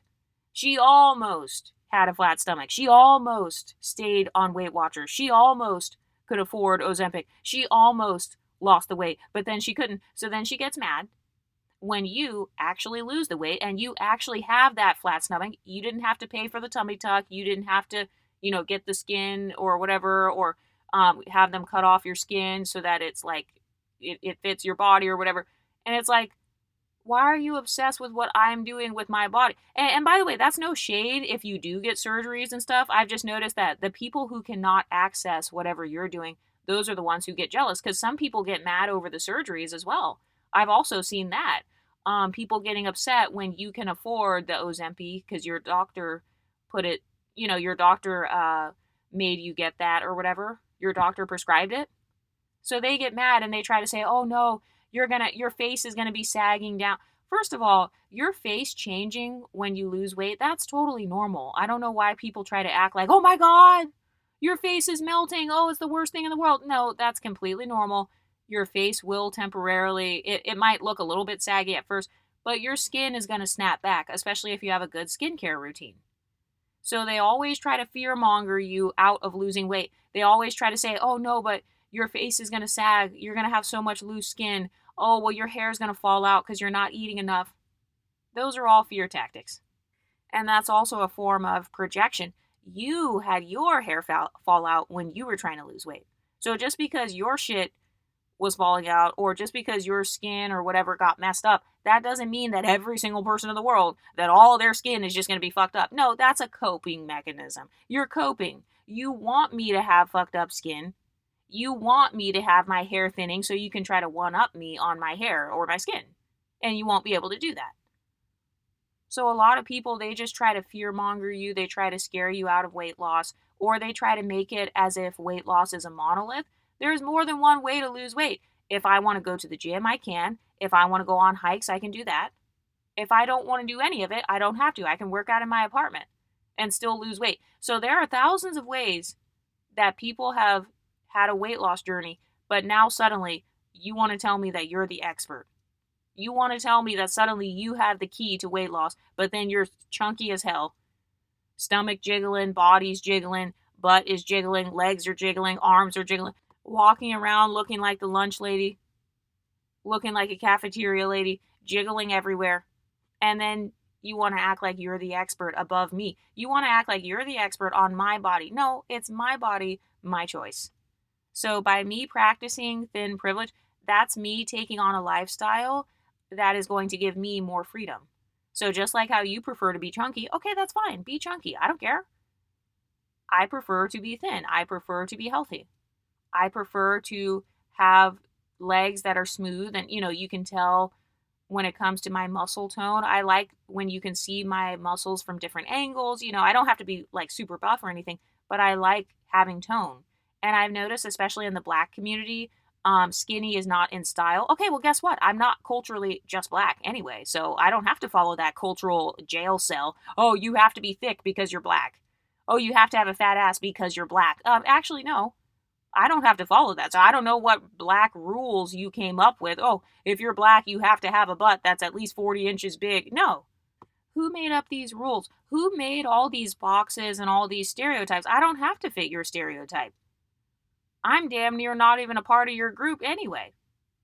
She almost had a flat stomach. She almost stayed on Weight Watchers. She almost could afford Ozempic. She almost lost the weight, but then she couldn't. So then she gets mad when you actually lose the weight and you actually have that flat stomach. You didn't have to pay for the tummy tuck. You didn't have to, get the skin or whatever, or have them cut off your skin so that it's like it fits your body or whatever. And it's like, why are you obsessed with what I'm doing with my body? And by the way, that's no shade if you do get surgeries and stuff. I've just noticed that the people who cannot access whatever you're doing, those are the ones who get jealous, because some people get mad over the surgeries as well. I've also seen that. People getting upset when you can afford the Ozempic because your doctor put it, your doctor made you get that or whatever. Your doctor prescribed it. So they get mad and they try to say, oh no, your face is gonna be sagging down. First of all, your face changing when you lose weight, that's totally normal. I don't know why people try to act like, oh my God, your face is melting. Oh, it's the worst thing in the world. No, that's completely normal. Your face will temporarily, it might look a little bit saggy at first, but your skin is going to snap back, especially if you have a good skincare routine. So they always try to fearmonger you out of losing weight. They always try to say, oh no, but your face is going to sag. You're going to have so much loose skin. Oh, well, your hair is going to fall out because you're not eating enough. Those are all fear tactics. And that's also a form of projection. You had your hair fall out when you were trying to lose weight. So just because your shit was falling out, or just because your skin or whatever got messed up, that doesn't mean that every single person in the world, that all their skin is just going to be fucked up. No, that's a coping mechanism. You're coping. You want me to have fucked up skin. You want me to have my hair thinning so you can try to one-up me on my hair or my skin. And you won't be able to do that. So a lot of people, they just try to fearmonger you. They try to scare you out of weight loss, or they try to make it as if weight loss is a monolith. There's more than one way to lose weight. If I want to go to the gym, I can. If I want to go on hikes, I can do that. If I don't want to do any of it, I don't have to. I can work out in my apartment and still lose weight. So there are thousands of ways that people have had a weight loss journey, But now suddenly you want to tell me that you're the expert. You want to tell me that suddenly you have the key to weight loss, but then you're chunky as hell. Stomach jiggling, body's jiggling, butt is jiggling, legs are jiggling, arms are jiggling, walking around looking like the lunch lady, looking like a cafeteria lady, jiggling everywhere. And then you want to act like you're the expert above me. You want to act like you're the expert on my body. No, it's my body, my choice. So by me practicing thin privilege, that's me taking on a lifestyle that is going to give me more freedom. So just like how you prefer to be chunky, okay, that's fine. Be chunky. I don't care. I prefer to be thin. I prefer to be healthy. I prefer to have legs that are smooth and you can tell when it comes to my muscle tone. I like when you can see my muscles from different angles. I don't have to be like super buff or anything, but I like having tone. And I've noticed, especially in the black community, skinny is not in style. Okay, well, guess what? I'm not culturally just black anyway, so I don't have to follow that cultural jail cell. Oh, you have to be thick because you're black. Oh, you have to have a fat ass because you're black. Actually, no. I don't have to follow that. So I don't know what black rules you came up with. Oh, if you're black, you have to have a butt that's at least 40 inches big. No. Who made up these rules? Who made all these boxes and all these stereotypes? I don't have to fit your stereotype. I'm damn near not even a part of your group anyway.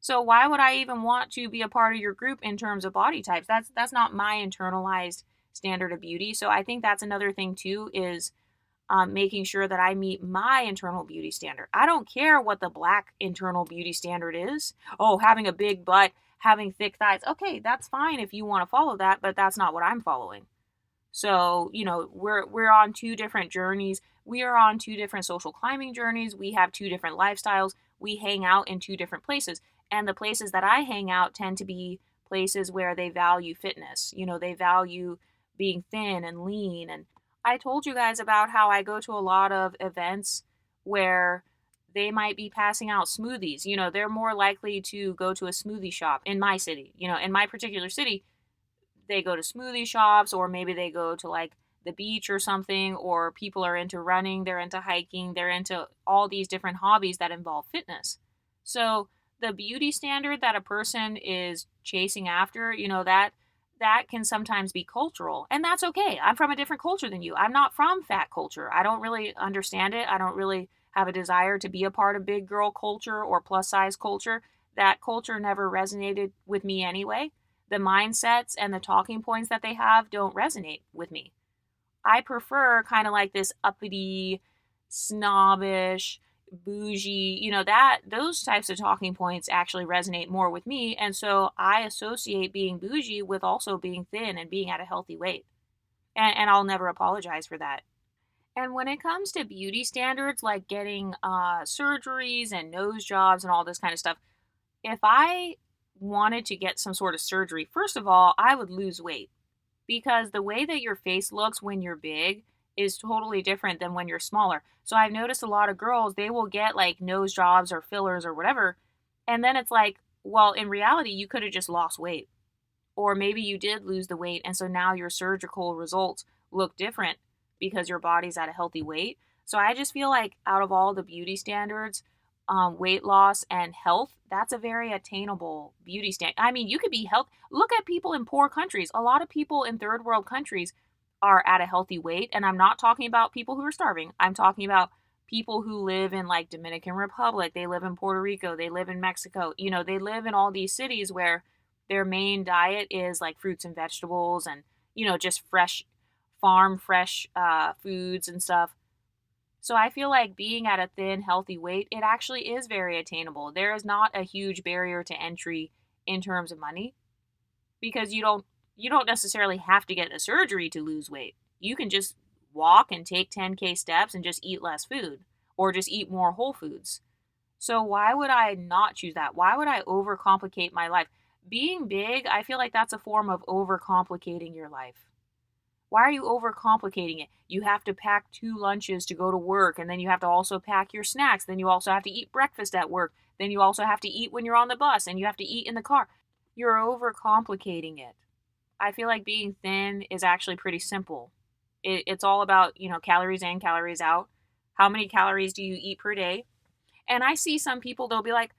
So why would I even want to be a part of your group in terms of body types? That's not my internalized standard of beauty. So I think that's another thing too is making sure that I meet my internal beauty standard. I don't care what the black internal beauty standard is. Oh, having a big butt, having thick thighs. Okay, that's fine if you want to follow that, but that's not what I'm following. So, we're on two different journeys. We are on two different social climbing journeys. We have two different lifestyles. We hang out in two different places. And the places that I hang out tend to be places where they value fitness. They value being thin and lean. And I told you guys about how I go to a lot of events where they might be passing out smoothies. They're more likely to go to a smoothie shop in my city. In my particular city, they go to smoothie shops, or maybe they go to like the beach or something, or people are into running, they're into hiking, they're into all these different hobbies that involve fitness. So the beauty standard that a person is chasing after, that can sometimes be cultural, and that's okay. I'm from a different culture than you. I'm not from fat culture. I don't really understand it. I don't really have a desire to be a part of big girl culture or plus size culture. That culture never resonated with me anyway. The mindsets and the talking points that they have don't resonate with me. I prefer kind of like this uppity, snobbish, bougie, that those types of talking points actually resonate more with me. And so I associate being bougie with also being thin and being at a healthy weight. And I'll never apologize for that. And when it comes to beauty standards, like getting surgeries and nose jobs and all this kind of stuff, if I wanted to get some sort of surgery, first of all, I would lose weight, because the way that your face looks when you're big is totally different than when you're smaller. So I've noticed a lot of girls, they will get like nose jobs or fillers or whatever. And then it's like, well, in reality, you could have just lost weight. Or maybe you did lose the weight. And so now your surgical results look different because your body's at a healthy weight. So I just feel like out of all the beauty standards, weight loss and health, that's a very attainable beauty standard. I mean, you could be health. Look at people in poor countries. A lot of people in third world countries are at a healthy weight. And I'm not talking about people who are starving. I'm talking about people who live in like Dominican Republic. They live in Puerto Rico. They live in Mexico. They live in all these cities where their main diet is like fruits and vegetables and, just fresh foods and stuff. So I feel like being at a thin, healthy weight, it actually is very attainable. There is not a huge barrier to entry in terms of money, because you don't necessarily have to get a surgery to lose weight. You can just walk and take 10K steps and just eat less food, or just eat more whole foods. So why would I not choose that? Why would I overcomplicate my life? Being big, I feel like that's a form of overcomplicating your life. Why are you overcomplicating it? You have to pack 2 lunches to go to work, and then you have to also pack your snacks. Then you also have to eat breakfast at work. Then you also have to eat when you're on the bus, and you have to eat in the car. You're overcomplicating it. I feel like being thin is actually pretty simple. It's all about, calories in, calories out. How many calories do you eat per day? And I see some people, they'll be like,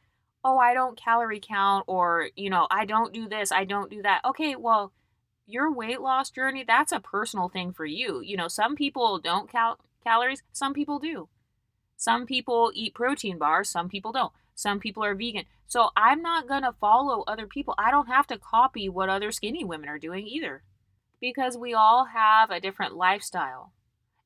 oh, I don't calorie count, or, I don't do this, I don't do that. Okay, well, your weight loss journey, that's a personal thing for you. Some people don't count calories, some people do. Some people eat protein bars, some people don't. Some people are vegan. So I'm not going to follow other people. I don't have to copy what other skinny women are doing either, because we all have a different lifestyle.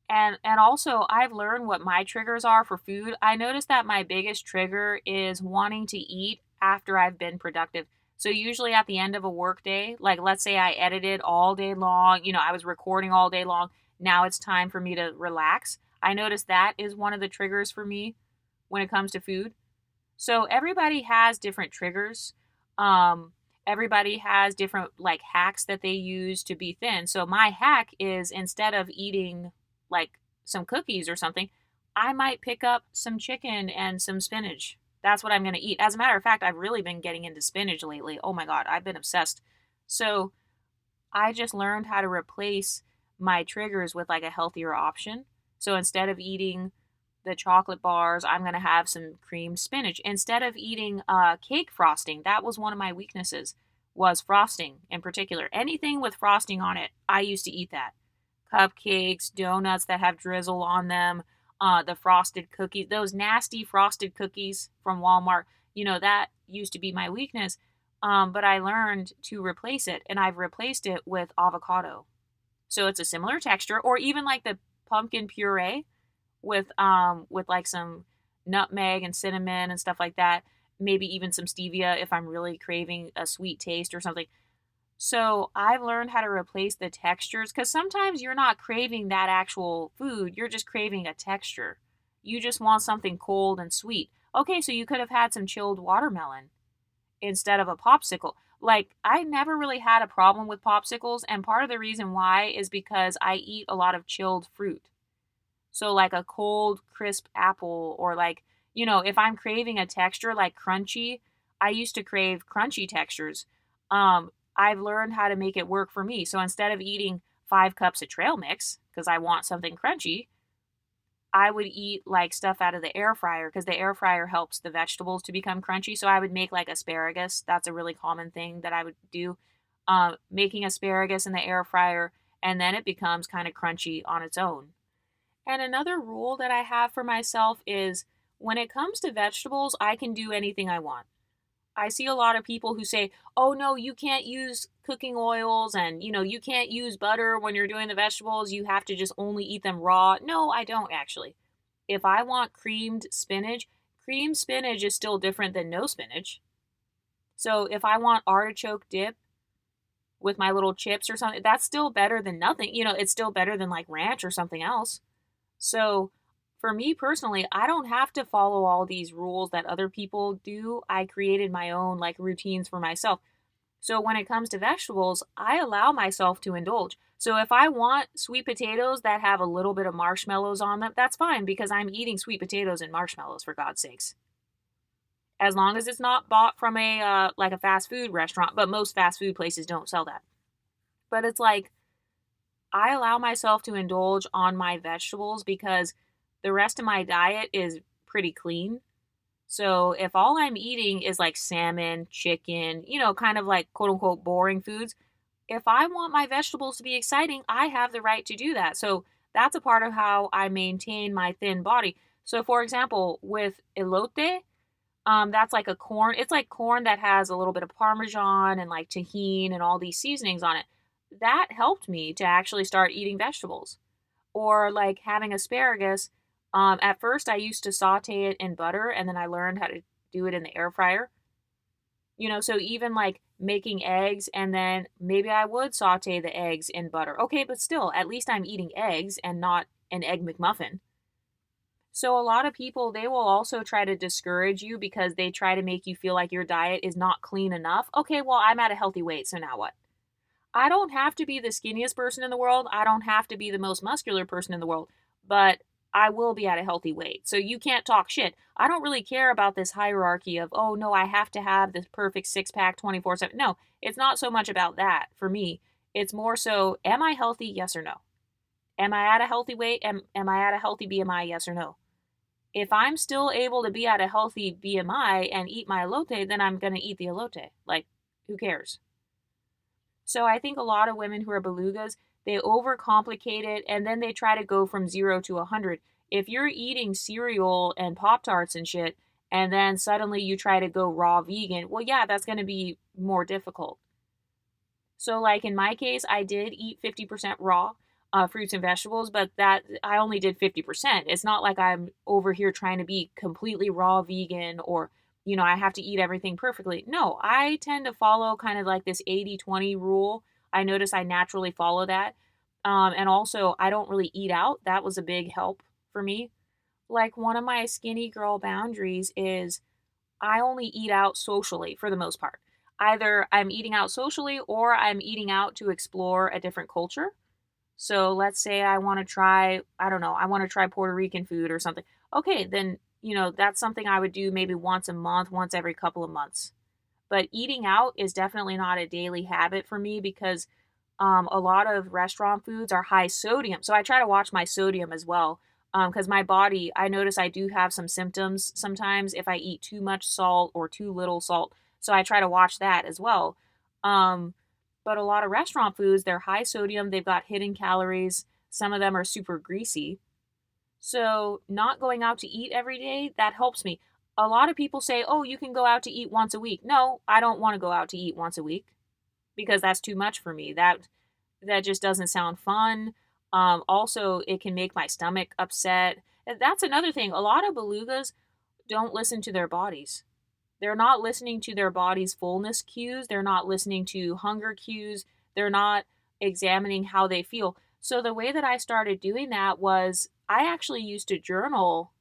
And also, I've learned what my triggers are for food. I noticed that my biggest trigger is wanting to eat after I've been productive. So usually at the end of a work day, like let's say I edited all day long, I was recording all day long. Now it's time for me to relax. I noticed that is one of the triggers for me when it comes to food. So everybody has different triggers. Um, Everybody has different like hacks that they use to be thin. So my hack is, instead of eating like some cookies or something, I might pick up some chicken and some spinach. That's what I'm going to eat. As a matter of fact, I've really been getting into spinach lately. Oh my God, I've been obsessed. So I just learned how to replace my triggers with like a healthier option. So instead of eating the chocolate bars, I'm going to have some creamed spinach. Instead of eating cake frosting, that was one of my weaknesses, was frosting in particular. Anything with frosting on it, I used to eat that. Cupcakes, donuts that have drizzle on them, the frosted cookies, those nasty frosted cookies from Walmart, that used to be my weakness. But I learned to replace it, and I've replaced it with avocado. So it's a similar texture, or even like the pumpkin puree with like some nutmeg and cinnamon and stuff like that. Maybe even some stevia if I'm really craving a sweet taste or something. So I've learned how to replace the textures, because sometimes you're not craving that actual food, you're just craving a texture. You just want something cold and sweet. Okay, so you could have had some chilled watermelon instead of a popsicle. Like, I never really had a problem with popsicles, and part of the reason why is because I eat a lot of chilled fruit. So, like a cold, crisp apple, or like, if I'm craving a texture like crunchy, I used to crave crunchy textures. I've learned how to make it work for me. So instead of eating 5 cups of trail mix because I want something crunchy, I would eat like stuff out of the air fryer, because the air fryer helps the vegetables to become crunchy. So I would make like asparagus. That's a really common thing that I would do. Making asparagus in the air fryer, and then it becomes kind of crunchy on its own. And another rule that I have for myself is, when it comes to vegetables, I can do anything I want. I see a lot of people who say, oh no, you can't use cooking oils, and you can't use butter when you're doing the vegetables. You have to just only eat them raw. No, I don't actually. If I want creamed spinach is still different than no spinach. So if I want artichoke dip with my little chips or something, that's still better than nothing. It's still better than like ranch or something else. So for me personally, I don't have to follow all these rules that other people do. I created my own like routines for myself. So when it comes to vegetables, I allow myself to indulge. So if I want sweet potatoes that have a little bit of marshmallows on them, that's fine, because I'm eating sweet potatoes and marshmallows, for God's sakes. As long as it's not bought from a like a fast food restaurant, but most fast food places don't sell that. But it's like, I allow myself to indulge on my vegetables because the rest of my diet is pretty clean. So if all I'm eating is like salmon, chicken, kind of like quote unquote boring foods, if I want my vegetables to be exciting, I have the right to do that. So that's a part of how I maintain my thin body. So for example, with elote, that's like a corn. It's like corn that has a little bit of Parmesan and like tahini and all these seasonings on it. That helped me to actually start eating vegetables. Or like having asparagus. At first, I used to saute it in butter, and then I learned how to do it in the air fryer. So even like making eggs, and then maybe I would saute the eggs in butter. Okay, but still, at least I'm eating eggs and not an egg McMuffin. So a lot of people, they will also try to discourage you because they try to make you feel like your diet is not clean enough. Okay, well, I'm at a healthy weight, so now what? I don't have to be the skinniest person in the world. I don't have to be the most muscular person in the world, but I will be at a healthy weight. So you can't talk shit. I don't really care about this hierarchy of, oh no, I have to have this perfect six pack 24/7. No, it's not so much about that for me. It's more so, am I healthy? Yes or no? Am I at a healthy weight? Am I at a healthy BMI? Yes or no? If I'm still able to be at a healthy BMI and eat my elote, then I'm going to eat the elote. Like, who cares? So I think a lot of women who are belugas, they overcomplicate it and then they try to go from 0 to 100. If you're eating cereal and Pop Tarts and shit, and then suddenly you try to go raw vegan, well, yeah, that's going to be more difficult. So, like in my case, I did eat 50% raw fruits and vegetables, but that I only did 50%. It's not like I'm over here trying to be completely raw vegan or, I have to eat everything perfectly. No, I tend to follow kind of like this 80-20 rule. I notice I naturally follow that. And also, I don't really eat out. That was a big help for me. Like, one of my skinny girl boundaries is I only eat out socially for the most part. Either I'm eating out socially or I'm eating out to explore a different culture. So let's say I want to try, I don't know, I want to try Puerto Rican food or something. Okay, then, that's something I would do maybe once a month, once every couple of months. But eating out is definitely not a daily habit for me because a lot of restaurant foods are high sodium. So I try to watch my sodium as well. Because my body, I notice I do have some symptoms sometimes if I eat too much salt or too little salt. So I try to watch that as well. Um, but a lot of restaurant foods, they're high sodium, they've got hidden calories. Some of them are super greasy. So not going out to eat every day, that helps me. A lot of people say, oh, you can go out to eat once a week. No, I don't want to go out to eat once a week because that's too much for me. That just doesn't sound fun. Also, it can make my stomach upset. That's another thing. A lot of belugas don't listen to their bodies. They're not listening to their body's fullness cues. They're not listening to hunger cues. They're not examining how they feel. So the way that I started doing that was I actually used to journal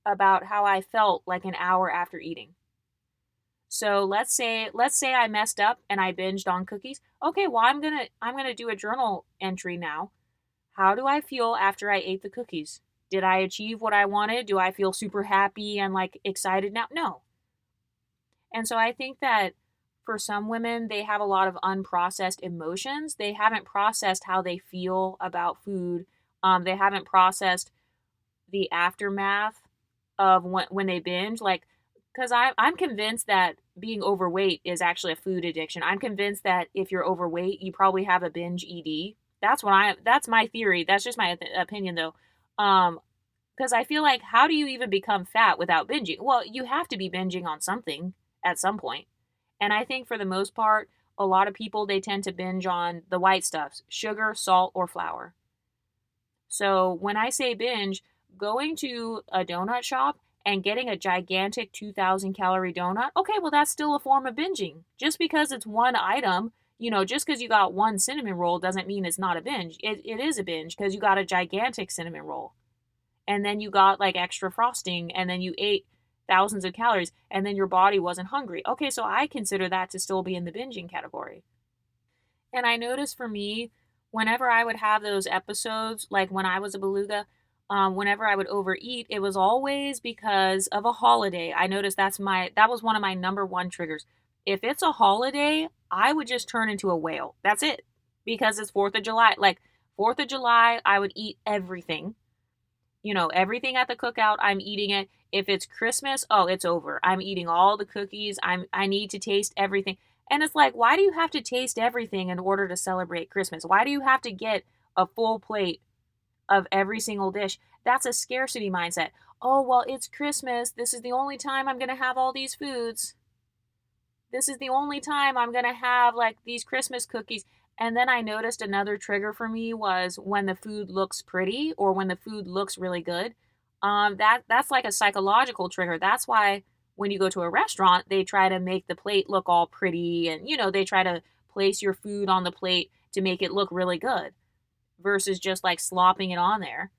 about how I felt like an hour after eating. So let's say I messed up and I binged on cookies. Okay, well I'm going to do a journal entry now. How do I feel after I ate the cookies? Did I achieve what I wanted? Do I feel super happy and like excited now? No. And so I think that for some women, they have a lot of unprocessed emotions. They haven't processed how they feel about food. They haven't processed the aftermath of when they binge. Like, because I'm convinced that being overweight is actually a food addiction. I'm convinced that if you're overweight, you probably have a binge ED. That's my theory. That's just my opinion though. Because I feel like how do you even become fat without binging? Well, you have to be binging on something at some point. And I think for the most part, a lot of people they tend to binge on the white stuffs, sugar, salt, or flour. So when I say binge, going to a donut shop and getting a gigantic 2,000 calorie donut, okay, well, that's still a form of binging. Just because it's one item, just because you got one cinnamon roll doesn't mean it's not a binge. It is a binge because you got a gigantic cinnamon roll. And then you got like extra frosting and then you ate thousands of calories and then your body wasn't hungry. Okay, so I consider that to still be in the binging category. And I noticed for me, whenever I would have those episodes, like when I was a beluga, whenever I would overeat, it was always because of a holiday. I noticed that was one of my number one triggers. If it's a holiday, I would just turn into a whale. That's it. Because it's 4th of July. Like 4th of July, I would eat everything. Everything at the cookout, I'm eating it. If it's Christmas, oh, it's over. I'm eating all the cookies. I need to taste everything. And it's like, why do you have to taste everything in order to celebrate Christmas? Why do you have to get a full plate of every single dish? That's a scarcity mindset. Oh, well, it's Christmas. This is the only time I'm going to have all these foods. This is the only time I'm going to have like these Christmas cookies. And then I noticed another trigger for me was when the food looks pretty or when the food looks really good. That's like a psychological trigger. That's why when you go to a restaurant, they try to make the plate look all pretty and they try to place your food on the plate to make it look really good versus just like slopping it on there.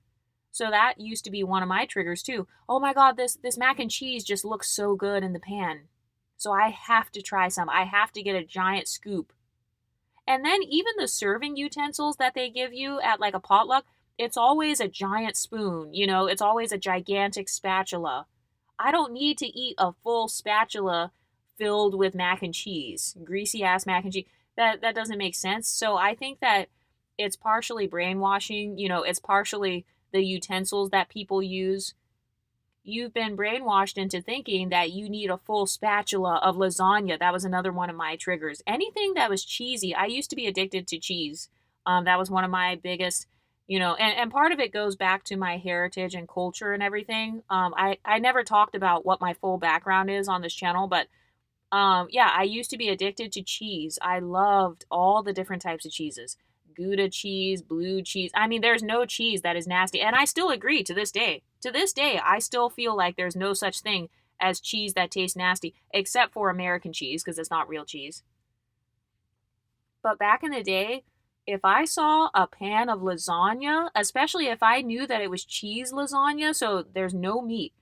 So that used to be one of my triggers too. Oh my god, this mac and cheese just looks so good in the pan. So I have to try some. I have to get a giant scoop. And then even the serving utensils that they give you at like a potluck, it's always a giant spoon, it's always a gigantic spatula. I don't need to eat a full spatula filled with mac and cheese, greasy ass mac and cheese. That doesn't make sense. So I think that it's partially brainwashing, it's partially the utensils that people use. you've been brainwashed into thinking that you need a full spatula of lasagna. That was another one of my triggers. Anything that was cheesy. I used to be addicted to cheese. That was one of my biggest, and part of it goes back to my heritage and culture and everything. I never talked about what my full background is on this channel, but yeah, I used to be addicted to cheese. I loved all the different types of cheeses. Gouda cheese, blue cheese. I mean, there's no cheese that is nasty. And I still agree to this day. To this day, I still feel like there's no such thing as cheese that tastes nasty, except for American cheese, because it's not real cheese. But back in the day, if I saw a pan of lasagna, especially if I knew that it was cheese lasagna, so there's no meat,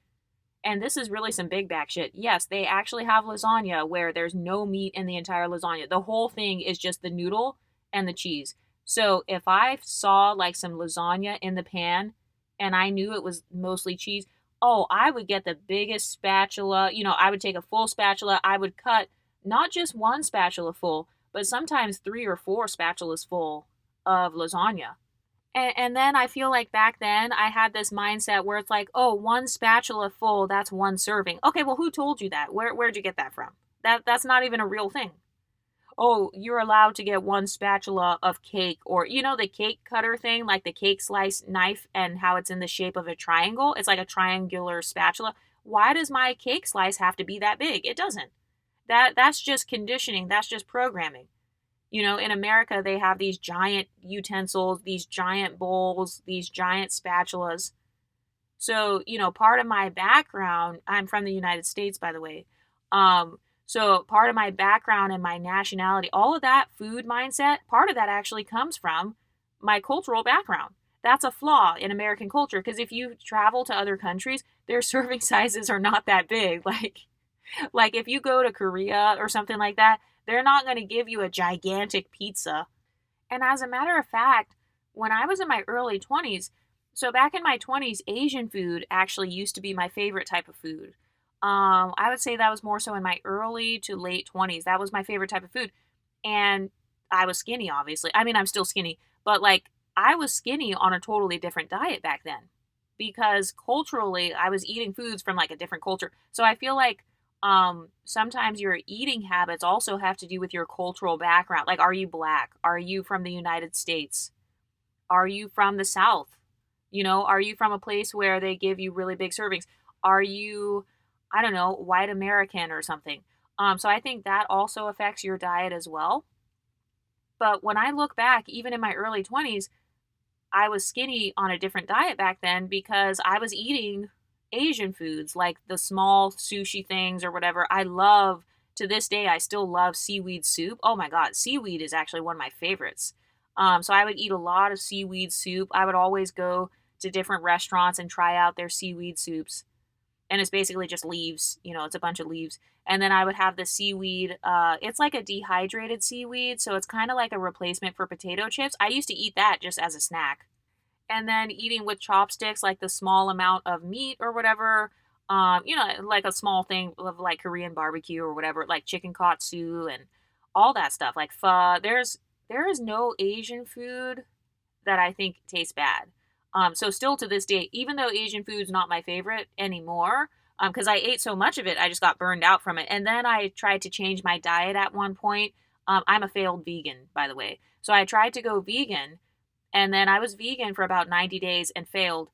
and this is really some big back shit. Yes, they actually have lasagna where there's no meat in the entire lasagna. The whole thing is just the noodle and the cheese. So if I saw like some lasagna in the pan and I knew it was mostly cheese, oh, I would get the biggest spatula. I would take a full spatula. I would cut not just one spatula full, but sometimes 3 or 4 spatulas full of lasagna. And then I feel like back then I had this mindset where it's like, oh, one spatula full, that's one serving. Okay, well, who told you that? Where'd you get that from? That's not even a real thing. Oh, you're allowed to get one spatula of cake, or the cake cutter thing, like the cake slice knife and how it's in the shape of a triangle. It's like a triangular spatula. Why does my cake slice have to be that big? It doesn't. That's just conditioning. That's just programming. In America, they have these giant utensils, these giant bowls, these giant spatulas. So, part of my background, I'm from the United States, by the way. So part of my background and my nationality, all of that food mindset, part of that actually comes from my cultural background. That's a flaw in American culture, because if you travel to other countries, their serving sizes are not that big. Like if you go to Korea or something like that, they're not going to give you a gigantic pizza. And as a matter of fact, when I was in my early 20s, so back in my 20s, Asian food actually used to be my favorite type of food. I would say that was more so in my early to late 20s. That was my favorite type of food. And I was skinny, obviously. I mean, I'm still skinny, but like I was skinny on a totally different diet back then, because culturally I was eating foods from like a different culture. So I feel like sometimes your eating habits also have to do with your cultural background. Like, are you black? Are you from the United States? Are you from the South? Are you from a place where they give you really big servings? Are you, I don't know, white American or something? So I think that also affects your diet as well. But when I look back, even in my early 20s, I was skinny on a different diet back then because I was eating Asian foods, like the small sushi things or whatever. To this day, I still love seaweed soup. Oh my God, seaweed is actually one of my favorites. So I would eat a lot of seaweed soup. I would always go to different restaurants and try out their seaweed soups. And it's basically just leaves, it's a bunch of leaves. And then I would have the seaweed. It's like a dehydrated seaweed, so it's kind of like a replacement for potato chips. I used to eat that just as a snack. And then eating with chopsticks, like the small amount of meat or whatever, like a small thing of like Korean barbecue or whatever, like chicken katsu and all that stuff, like pho. There is no Asian food that I think tastes bad. So still to this day, even though Asian food's not my favorite anymore, because I ate so much of it, I just got burned out from it. And then I tried to change my diet at one point. I'm a failed vegan, by the way. So I tried to go vegan, and then I was vegan for about 90 days and failed.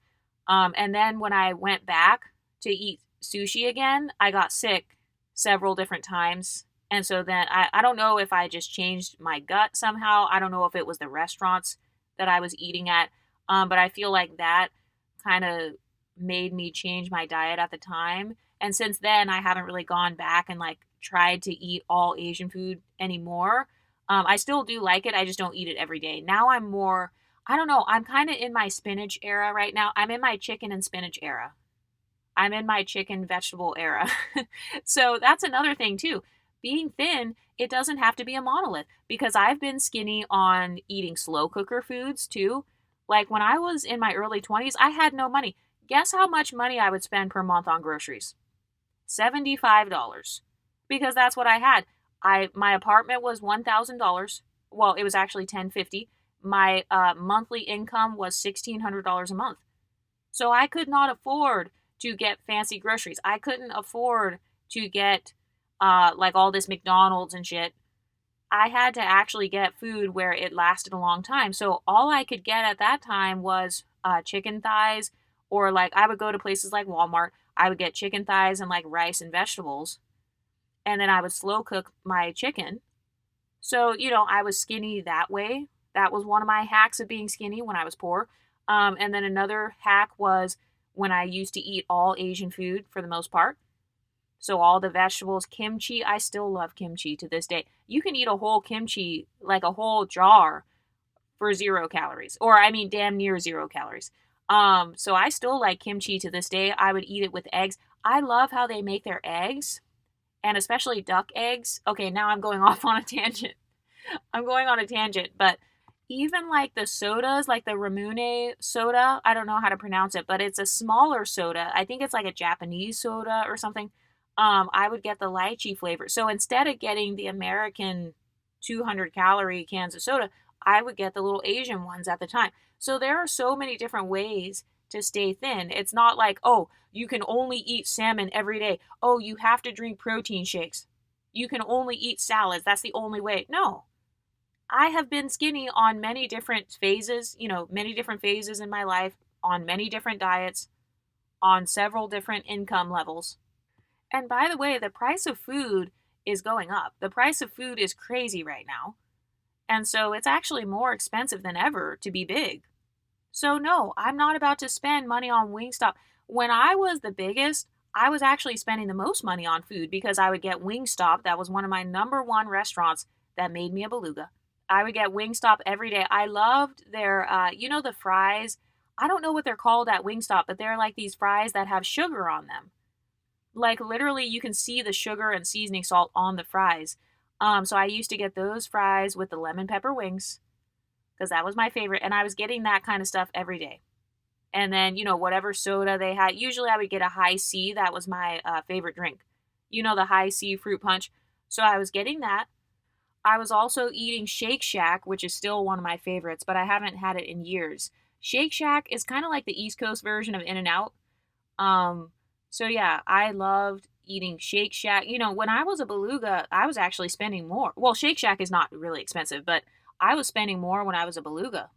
And then when I went back to eat sushi again, I got sick several different times. And so then I don't know if I just changed my gut somehow. I don't know if it was the restaurants that I was eating at. But I feel like that kind of made me change my diet at the time. And since then, I haven't really gone back and like tried to eat all Asian food anymore. I still do like it. I just don't eat it every day. Now I'm more, I don't know, I'm kind of in my spinach era right now. I'm in my chicken and spinach era. I'm in my chicken vegetable era. So that's another thing too. Being thin, it doesn't have to be a monolith, because I've been skinny on eating slow cooker foods too. Like when I was in my early 20s, I had no money. Guess how much money I would spend per month on groceries? $75. Because that's what I had. My apartment was $1,000. Well, it was actually $1,050. My monthly income was $1,600 a month. So I could not afford to get fancy groceries. I couldn't afford to get like all this McDonald's and shit. I had to actually get food where it lasted a long time. So all I could get at that time was chicken thighs, or like I would go to places like Walmart. I would get chicken thighs and like rice and vegetables, and then I would slow cook my chicken. So, I was skinny that way. That was one of my hacks of being skinny when I was poor. And then another hack was when I used to eat all Asian food for the most part. So all the vegetables, kimchi, I still love kimchi to this day. You can eat a whole kimchi, like a whole jar, for 0 calories, or I mean, damn near 0 calories. So I still like kimchi to this day. I would eat it with eggs. I love how they make their eggs, and especially duck eggs. Okay, now I'm going off on a tangent. I'm going on a tangent, but even like the sodas, like the Ramune soda, I don't know how to pronounce it, but it's a smaller soda. I think it's like a Japanese soda or something. I would get the lychee flavor. So instead of getting the American 200-calorie cans of soda, I would get the little Asian ones at the time. So there are so many different ways to stay thin. It's not like, oh, you can only eat salmon every day. Oh, you have to drink protein shakes. You can only eat salads. That's the only way. No. I have been skinny on many different phases, many different phases in my life, on many different diets, on several different income levels. And by the way, the price of food is going up. The price of food is crazy right now. And so it's actually more expensive than ever to be big. So no, I'm not about to spend money on Wingstop. When I was the biggest, I was actually spending the most money on food because I would get Wingstop. That was one of my number one restaurants that made me a beluga. I would get Wingstop every day. I loved their, the fries. I don't know what they're called at Wingstop, but they're like these fries that have sugar on them. Like literally, you can see the sugar and seasoning salt on the fries. So I used to get those fries with the lemon pepper wings because that was my favorite. And I was getting that kind of stuff every day. And then, whatever soda they had. Usually I would get a high C. That was my favorite drink. The high C fruit punch. So I was getting that. I was also eating Shake Shack, which is still one of my favorites, but I haven't had it in years. Shake Shack is kind of like the East Coast version of In-N-Out. So yeah, I loved eating Shake Shack. When I was a beluga, I was actually spending more. Well, Shake Shack is not really expensive, but I was spending more when I was a beluga.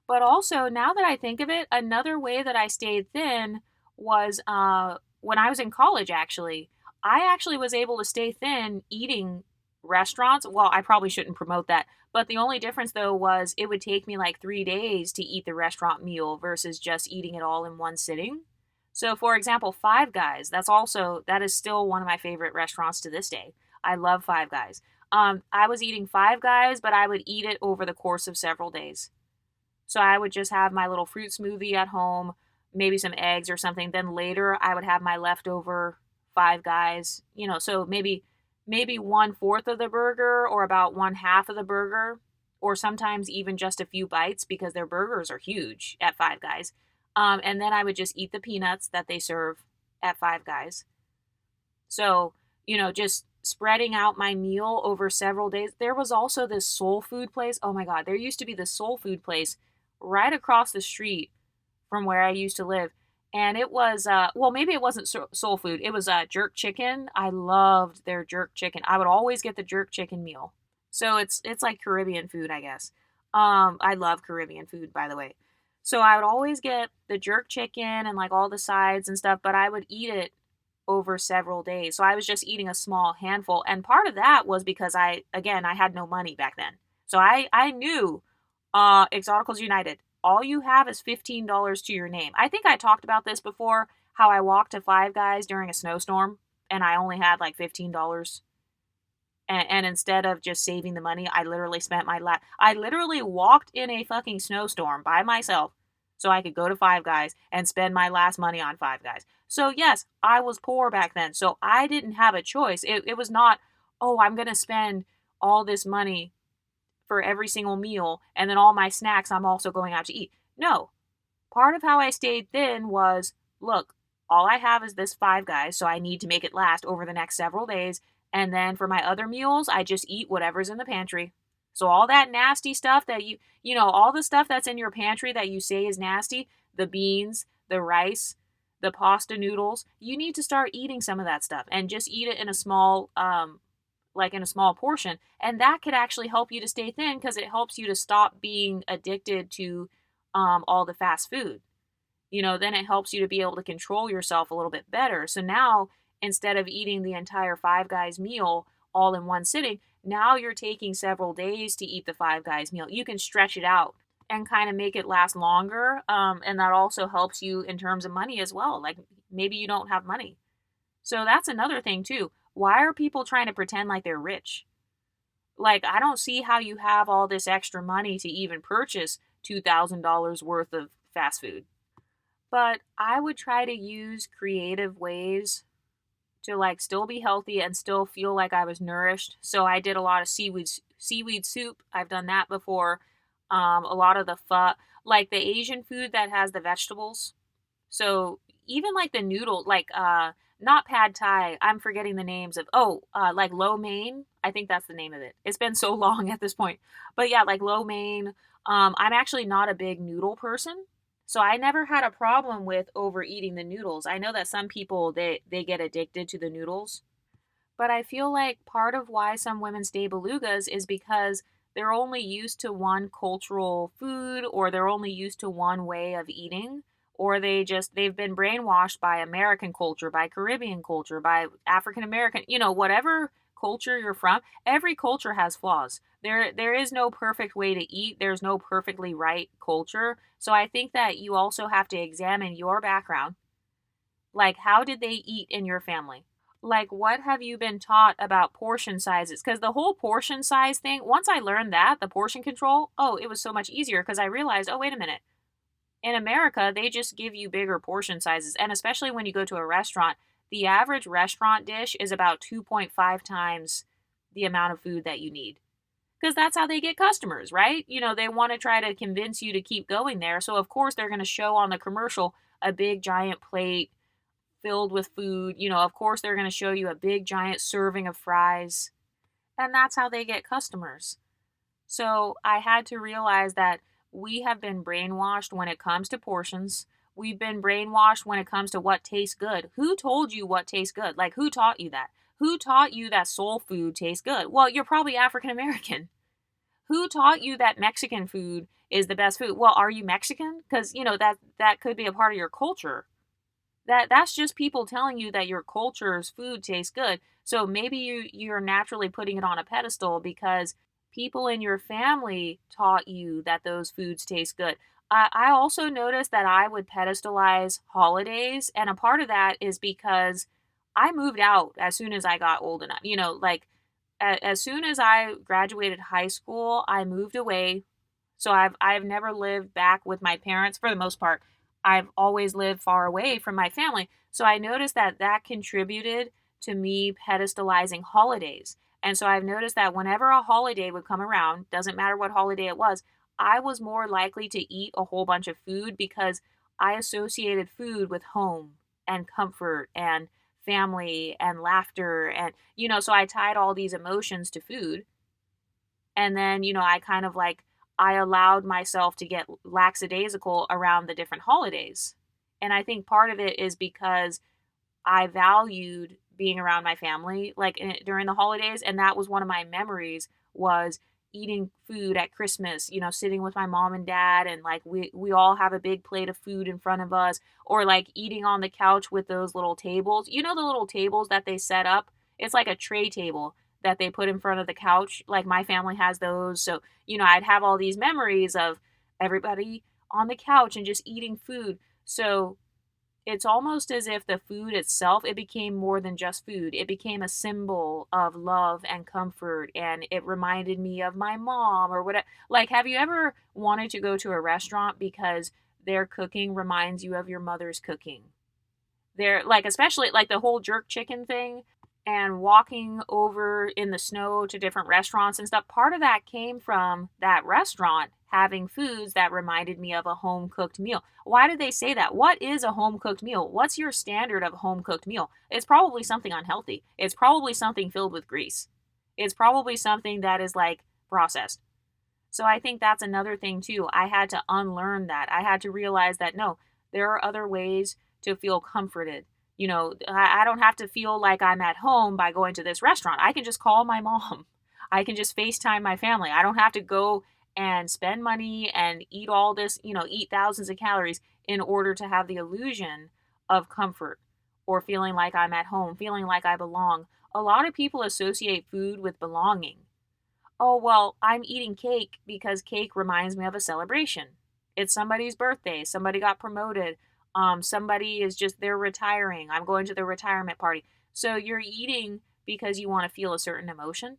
But also, now that I think of it, another way that I stayed thin was when I was in college, actually. I actually was able to stay thin eating restaurants. Well, I probably shouldn't promote that. But the only difference, though, was it would take me like 3 days to eat the restaurant meal versus just eating it all in one sitting. So, for example, Five Guys, that is still one of my favorite restaurants to this day. I love Five Guys. I was eating Five Guys, but I would eat it over the course of several days. So I would just have my little fruit smoothie at home, maybe some eggs or something. Then later I would have my leftover Five Guys, so maybe 1/4 of the burger or about 1/2 of the burger, or sometimes even just a few bites because their burgers are huge at Five Guys. And then I would just eat the peanuts that they serve at Five Guys. So, just spreading out my meal over several days. There was also this soul food place. Oh my God, there used to be this soul food place right across the street from where I used to live. And it was, maybe it wasn't soul food. It was jerk chicken. I loved their jerk chicken. I would always get the jerk chicken meal. So it's like Caribbean food, I guess. I love Caribbean food, by the way. So I would always get the jerk chicken and like all the sides and stuff, but I would eat it over several days. So I was just eating a small handful. And part of that was because I had no money back then. So I knew Exoticals United, all you have is $15 to your name. I think I talked about this before, how I walked to Five Guys during a snowstorm and I only had like $15. And instead of just saving the money, I literally spent I literally walked in a fucking snowstorm by myself so I could go to Five Guys and spend my last money on Five Guys. So yes, I was poor back then. So I didn't have a choice. It was not, oh, I'm going to spend all this money for every single meal and then all my snacks I'm also going out to eat. No. Part of how I stayed thin was, look, all I have is this Five Guys, so I need to make it last over the next several days. And then for my other meals, I just eat whatever's in the pantry. So all that nasty stuff that all the stuff that's in your pantry that you say is nasty, the beans, the rice, the pasta noodles, you need to start eating some of that stuff and just eat it in a small like in a small portion, and that could actually help you to stay thin because it helps you to stop being addicted to all the fast food. Then it helps you to be able to control yourself a little bit better. So now, instead of eating the entire Five Guys meal all in one sitting, now you're taking several days to eat the Five Guys meal. You can stretch it out and kind of make it last longer. And that also helps you in terms of money as well. Like maybe you don't have money. So that's another thing too. Why are people trying to pretend like they're rich? Like, I don't see how you have all this extra money to even purchase $2,000 worth of fast food. But I would try to use creative ways to like still be healthy and still feel like I was nourished. So I did a lot of seaweed soup. I've done that before. A lot of the like the Asian food that has the vegetables. So even like the noodle, like not pad thai. I'm forgetting the names of like lo mein. I think that's the name of it. It's been so long at this point. But yeah, like lo mein. I'm actually not a big noodle person. So I never had a problem with overeating the noodles. I know that some people they get addicted to the noodles, but I feel like part of why some women stay belugas is because they're only used to one cultural food, or they're only used to one way of eating, or they've been brainwashed by American culture, by Caribbean culture, by African American, whatever culture you're from. Every culture has flaws. There is no perfect way to eat. There's no perfectly right culture. So I think that you also have to examine your background. Like, how did they eat in your family? Like, what have you been taught about portion sizes? Because the whole portion size thing, once I learned that, the portion control, oh, it was so much easier because I realized, oh, wait a minute. In America, they just give you bigger portion sizes. And especially when you go to a restaurant, the average restaurant dish is about 2.5 times the amount of food that you need. Because that's how they get customers, right? They want to try to convince you to keep going there. So, of course, they're going to show on the commercial a big giant plate filled with food. Of course, they're going to show you a big giant serving of fries. And that's how they get customers. So I had to realize that we have been brainwashed when it comes to portions. We've been brainwashed when it comes to what tastes good. Who told you what tastes good? Like, who taught you that? Who taught you that soul food tastes good? Well, you're probably African American. Who taught you that Mexican food is the best food? Well, are you Mexican? Because, that could be a part of your culture. That's just people telling you that your culture's food tastes good. So maybe you're naturally putting it on a pedestal because people in your family taught you that those foods taste good. I also noticed that I would pedestalize holidays, and a part of that is because I moved out as soon as I got old enough. Like as soon as I graduated high school, I moved away. So I've never lived back with my parents for the most part. I've always lived far away from my family. So I noticed that contributed to me pedestalizing holidays. And so I've noticed that whenever a holiday would come around, doesn't matter what holiday it was, I was more likely to eat a whole bunch of food because I associated food with home and comfort and family and laughter. And, so I tied all these emotions to food. And then, I kind of like, I allowed myself to get lackadaisical around the different holidays. And I think part of it is because I valued being around my family during the holidays, and that was one of my memories was eating food at Christmas, sitting with my mom and dad, and like we all have a big plate of food in front of us, or like eating on the couch with those little tables. The little tables that they set up? It's like a tray table that they put in front of the couch. Like my family has those. So, I'd have all these memories of everybody on the couch and just eating food. So it's almost as if the food itself, it became more than just food. It became a symbol of love and comfort, and it reminded me of my mom or whatever. Like, have you ever wanted to go to a restaurant because their cooking reminds you of your mother's cooking? They're like, especially like the whole jerk chicken thing and walking over in the snow to different restaurants and stuff. Part of that came from that restaurant having foods that reminded me of a home cooked meal. Why did they say that? What is a home cooked meal? What's your standard of a home cooked meal? It's probably something unhealthy. It's probably something filled with grease. It's probably something that is like processed. So I think that's another thing too. I had to unlearn that. I had to realize that no, there are other ways to feel comforted. I don't have to feel like I'm at home by going to this restaurant. I can just call my mom. I can just FaceTime my family. I don't have to go and spend money and eat all this, eat thousands of calories in order to have the illusion of comfort or feeling like I'm at home, feeling like I belong. A lot of people associate food with belonging. Oh, well, I'm eating cake because cake reminds me of a celebration. It's somebody's birthday, somebody got promoted, somebody is just, they're retiring. I'm going to the retirement party. So you're eating because you want to feel a certain emotion.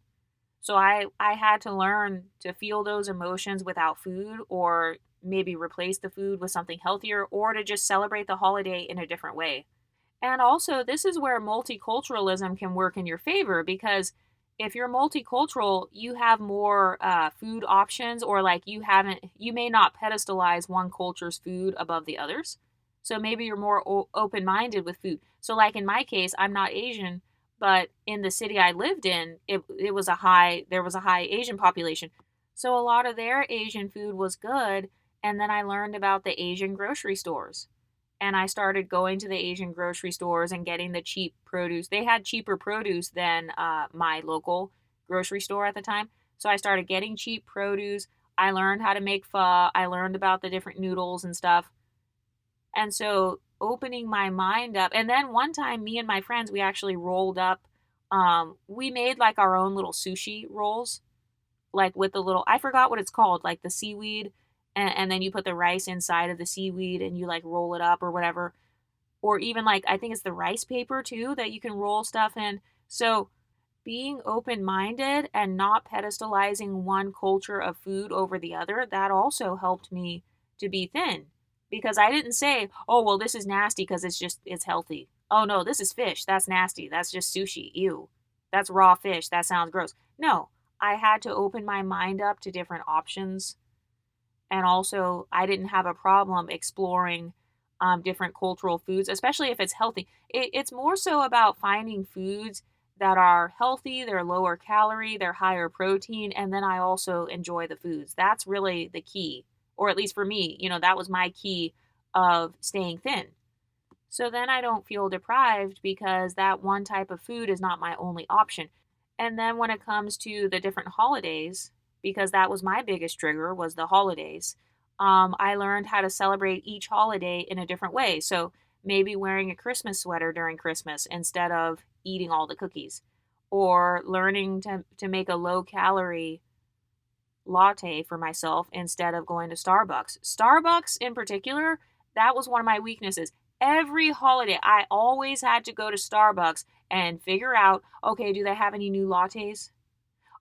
So I had to learn to feel those emotions without food, or maybe replace the food with something healthier, or to just celebrate the holiday in a different way. And also, this is where multiculturalism can work in your favor, because if you're multicultural, you have more food options, or like you may not pedestalize one culture's food above the others. So maybe you're more open minded with food. So, like in my case, I'm not Asian, but in the city I lived in, there was a high Asian population. So a lot of their Asian food was good. And then I learned about the Asian grocery stores, and I started going to the Asian grocery stores and getting the cheap produce. They had cheaper produce than my local grocery store at the time. So I started getting cheap produce. I learned how to make pho. I learned about the different noodles and stuff. And so opening my mind up. And then one time, me and my friends, we actually rolled up. We made like our own little sushi rolls, like with the little, I forgot what it's called, like the seaweed, and then you put the rice inside of the seaweed and you like roll it up or whatever. Or even like, I think it's the rice paper too that you can roll stuff in. So being open minded and not pedestalizing one culture of food over the other, that also helped me to be thin. Because I didn't say, oh, well, this is nasty because it's healthy. Oh, no, this is fish. That's nasty. That's just sushi. Ew. That's raw fish. That sounds gross. No, I had to open my mind up to different options. And also, I didn't have a problem exploring different cultural foods, especially if it's healthy. It's more so about finding foods that are healthy, they're lower calorie, they're higher protein, and then I also enjoy the foods. That's really the key, or at least for me, that was my key of staying thin. So then I don't feel deprived because that one type of food is not my only option. And then when it comes to the different holidays, because that was my biggest trigger, was the holidays. I learned how to celebrate each holiday in a different way. So maybe wearing a Christmas sweater during Christmas instead of eating all the cookies, or learning to make a low calorie latte for myself instead of going to Starbucks. Starbucks in particular, that was one of my weaknesses. Every holiday, I always had to go to Starbucks and figure out, okay, do they have any new lattes?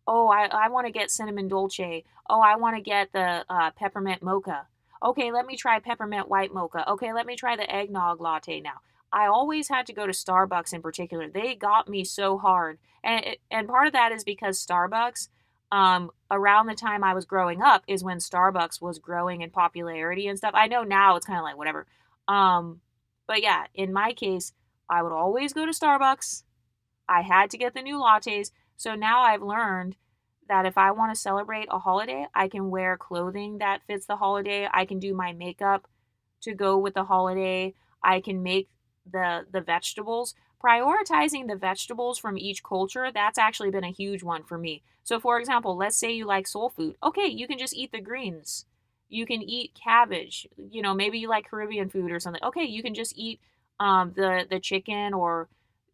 Oh, I want to get cinnamon dolce. Oh, I want to get the peppermint mocha. Okay, let me try peppermint white mocha. Okay, let me try the eggnog latte now. I always had to go to Starbucks in particular. They got me so hard. And part of that is because Starbucks, around the time I was growing up, is when Starbucks was growing in popularity and stuff. I know now it's kind of like whatever. Um, but yeah, in my case, I would always go to Starbucks. I had to get the new lattes. So now I've learned that if I want to celebrate a holiday, I can wear clothing that fits the holiday. I can do my makeup to go with the holiday. I can make the vegetables. Prioritizing the vegetables from each culture, that's actually been a huge one for me. So for example, let's say you like soul food. Okay, you can just eat the greens. You can eat cabbage. Maybe you like Caribbean food or something. Okay, you can just eat the chicken, or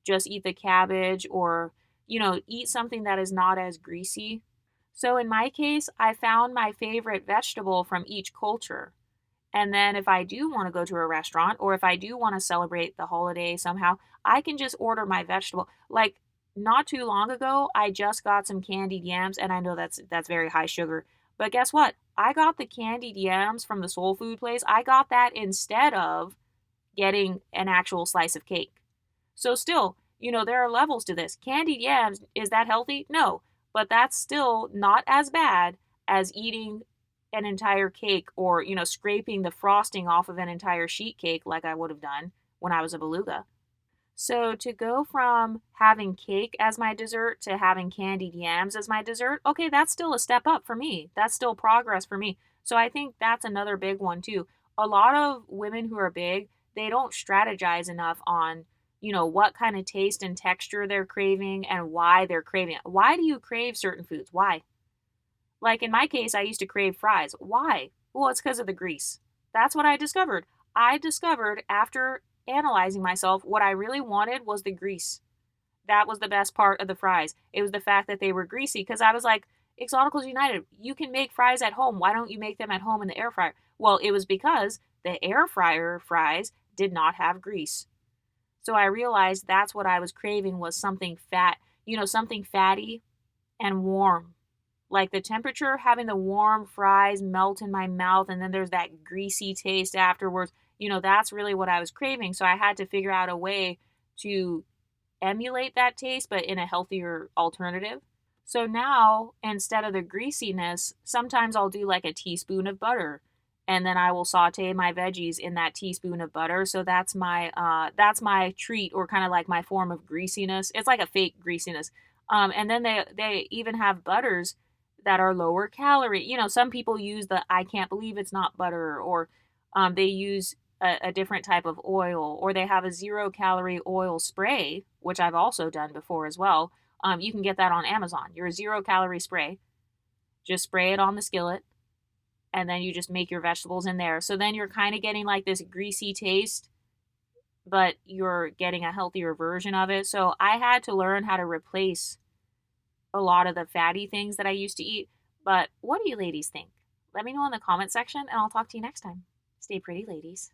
just eat the cabbage, or eat something that is not as greasy. So in my case, I found my favorite vegetable from each culture. And then if I do want to go to a restaurant, or if I do want to celebrate the holiday somehow, I can just order my vegetable. Like not too long ago, I just got some candied yams, and I know that's very high sugar. But guess what? I got the candied yams from the soul food place. I got that instead of getting an actual slice of cake. So still, there are levels to this. Candied yams, is that healthy? No, but that's still not as bad as eating an entire cake, or, scraping the frosting off of an entire sheet cake like I would have done when I was a beluga. So to go from having cake as my dessert to having candied yams as my dessert, okay, that's still a step up for me. That's still progress for me. So I think that's another big one too. A lot of women who are big, they don't strategize enough on, what kind of taste and texture they're craving and why they're craving it. Why do you crave certain foods? Why? Like in my case, I used to crave fries. Why? Well, it's because of the grease. That's what I discovered. I discovered after analyzing myself what I really wanted was the grease. That was the best part of the fries. It was the fact that they were greasy because I was like, Exoticals United, you can make fries at home. Why don't you make them at home in the air fryer? Well, it was because the air fryer fries did not have grease. So I realized that's what I was craving was something fat, something fatty and warm. Like the temperature, having the warm fries melt in my mouth, and then there's that greasy taste afterwards. That's really what I was craving. So I had to figure out a way to emulate that taste, but in a healthier alternative. So now, instead of the greasiness, sometimes I'll do like a teaspoon of butter, and then I will saute my veggies in that teaspoon of butter. So that's my treat, or kind of like my form of greasiness. It's like a fake greasiness. And then they even have butters that are lower calorie. Some people use the I can't believe it's not butter, or they use a different type of oil, or they have a 0 calorie oil spray, which I've also done before as well. You can get that on Amazon. Your 0 calorie spray. Just spray it on the skillet, and then you just make your vegetables in there. So then you're kind of getting like this greasy taste, but you're getting a healthier version of it. So I had to learn how to replace a lot of the fatty things that I used to eat. But what do you ladies think? Let me know in the comment section, and I'll talk to you next time. Stay pretty, ladies.